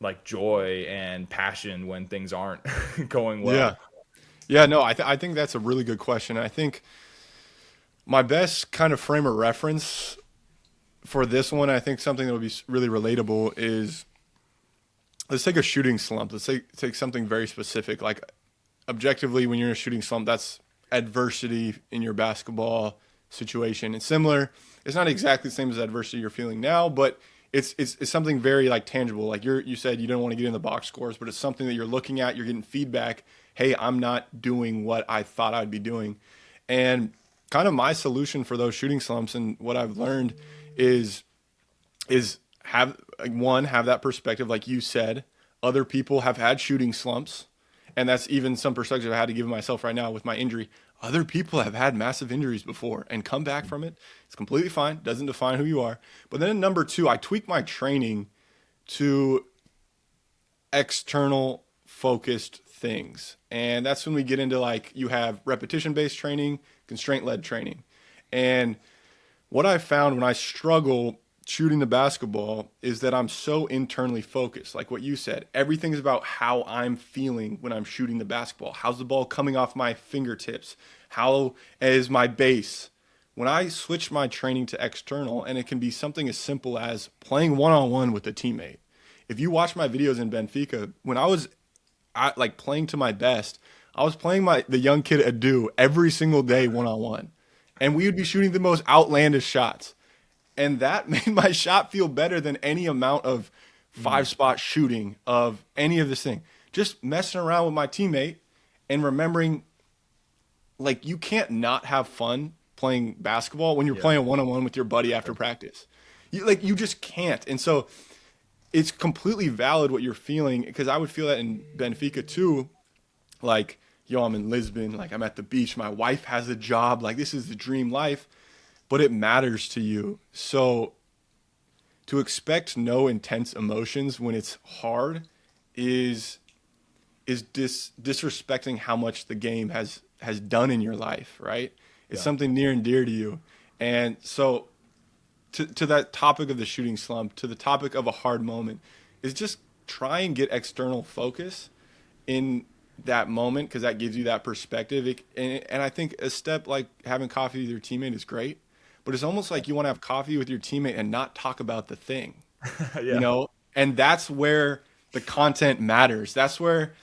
like joy and passion when things aren't going well?
Yeah. Yeah, no, I think that's a really good question. I think my best kind of frame of reference for this one, I think something that would be really relatable is, let's take a shooting slump. Let's take something very specific. Like objectively, when you're in a shooting slump, that's adversity in your basketball situation. It's similar. It's not exactly the same as adversity you're feeling now, but it's something very like tangible. Like you said, you don't want to get in the box scores, but it's something that you're looking at. You're getting feedback. Hey, I'm not doing what I thought I'd be doing. And kind of my solution for those shooting slumps and what I've learned is have that perspective. Like you said, other people have had shooting slumps. And that's even some perspective I had to give myself right now with my injury. Other people have had massive injuries before and come back from it. It's completely fine. Doesn't define who you are. But then number 2, I tweak my training to external focused things. And that's when we get into like, you have repetition-based training, constraint-led training. And what I found when I struggle shooting the basketball is that I'm so internally focused. Like what you said, everything's about how I'm feeling when I'm shooting the basketball. How's the ball coming off my fingertips? How is my base? When I switch my training to external, and it can be something as simple as playing one-on-one with a teammate. If you watch my videos in Benfica, when I was like playing to my best, I was playing the young kid Adu every single day one-on-one. And we would be shooting the most outlandish shots. And that made my shot feel better than any amount of 5-spot shooting of any of this thing. Just messing around with my teammate and remembering, like, you can't not have fun playing basketball when you're playing one-on-one with your buddy after practice. You just can't. And so it's completely valid what you're feeling, because I would feel that in Benfica too. Like, yo, I'm in Lisbon, like I'm at the beach, my wife has a job, like this is the dream life. But it matters to you. So to expect no intense emotions when it's hard is disrespecting how much the game has done in your life, right? It's something near and dear to you. And so to that topic of the shooting slump, to the topic of a hard moment, is just try and get external focus in that moment, because that gives you that perspective. And I think a step like having coffee with your teammate is great. But it's almost like you want to have coffee with your teammate and not talk about the thing, you know? And that's where the content matters. That's where,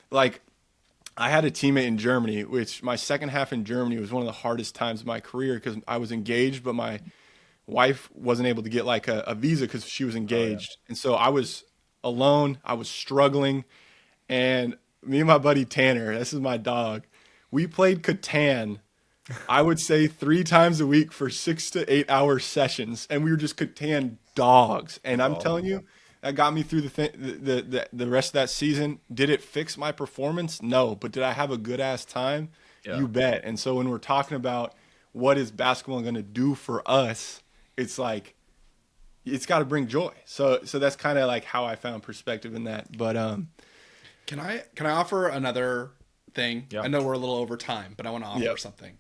like, I had a teammate in Germany, which my second half in Germany was one of the hardest times of my career, because I was engaged, but my wife wasn't able to get like a visa because she was engaged. And so I was alone. I was struggling. And me and my buddy Tanner, this is my dog, we played Catan, I would say 3 times a week for 6 to 8 hour sessions, and we were just Catan dogs. And I'm telling you, that got me through the rest of that season. Did it fix my performance? No, but did I have a good ass time? You bet. And so when we're talking about what is basketball going to do for us, it's like it's got to bring joy. So that's kind of like how I found perspective in that. But
can I offer another thing? I know we're a little over time, but I want to offer something.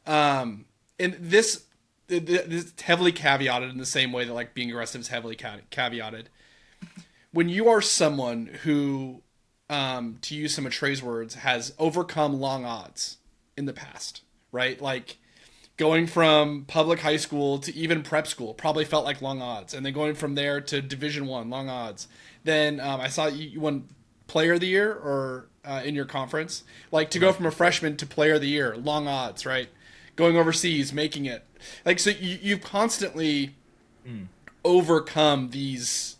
And this is heavily caveated in the same way that like being aggressive is heavily caveated. When you are someone who, to use some of Trey's words, has overcome long odds in the past, right? Like going from public high school to even prep school probably felt like long odds, and then going from there to Division I, long odds. Then I saw you won Player of the Year or in your conference. Like to go from a freshman to Player of the Year, long odds, right? Going overseas, making it. Like, so you've constantly overcome these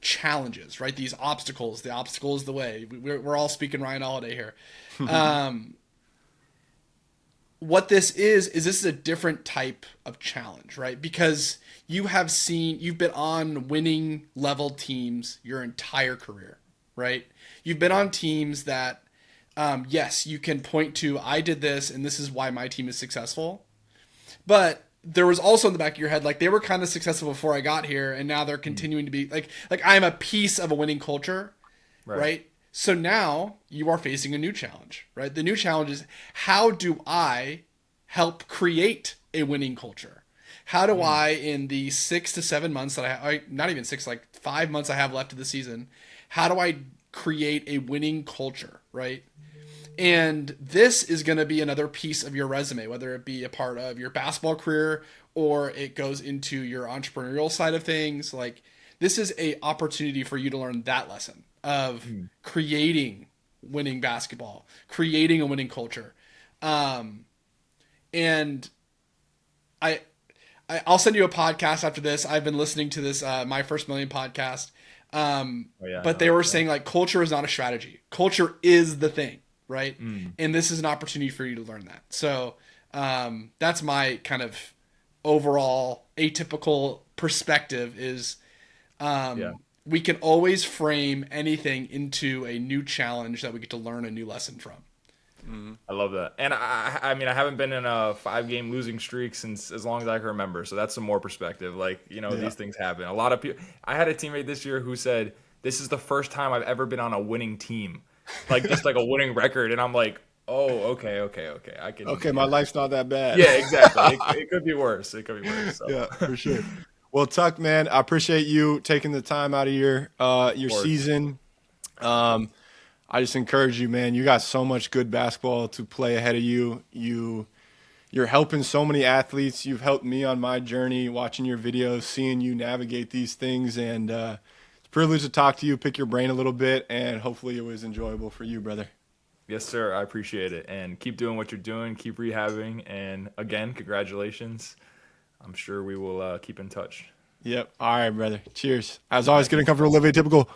challenges, right? These obstacles. The obstacle is the way. We're all speaking Ryan Holiday here. What this is this is a different type of challenge, right? Because you've been on winning level teams your entire career, right? You've been on teams that, yes, you can point to, I did this and this is why my team is successful. But there was also in the back of your head, like they were kind of successful before I got here, and now they're continuing to be like I'm a piece of a winning culture, right? So now you are facing a new challenge, right? The new challenge is, how do I help create a winning culture? How do I, in the 6 to 7 months that not even 6, like 5 months I have left of the season, how do I create a winning culture, right? And this is going to be another piece of your resume, whether it be a part of your basketball career or it goes into your entrepreneurial side of things. Like, this is a opportunity for you to learn that lesson of creating winning basketball, creating a winning culture. And I'll send you a podcast after this. I've been listening to this My First Million podcast. But they were saying like culture is not a strategy. Culture is the thing, right? And this is an opportunity for you to learn that. So that's my kind of overall atypical perspective is we can always frame anything into a new challenge that we get to learn a new lesson from.
I love that. And I mean, I haven't been in a 5-game losing streak since as long as I can remember. So that's some more perspective. Like, you know, these things happen. A lot of people, I had a teammate this year who said, this is the first time I've ever been on a winning team. like just like a winning record, and I'm like, oh, okay, I can.
Okay, my life's not that bad.
Yeah, exactly. It could be worse. It could be worse. So.
Yeah, for sure. Well, Tuck, man, I appreciate you taking the time out of your
course.
season. I just encourage you, man. You got so much good basketball to play ahead of you. You're helping so many athletes. You've helped me on my journey, watching your videos, seeing you navigate these things, and it's a privilege to talk to you, pick your brain a little bit, and hopefully it was enjoyable for you, brother.
Yes, sir. I appreciate it, and keep doing what you're doing. Keep rehabbing, and again, congratulations. I'm sure we will keep in touch.
Yep. All right, brother. Cheers. As always, getting comfortable, live atypical.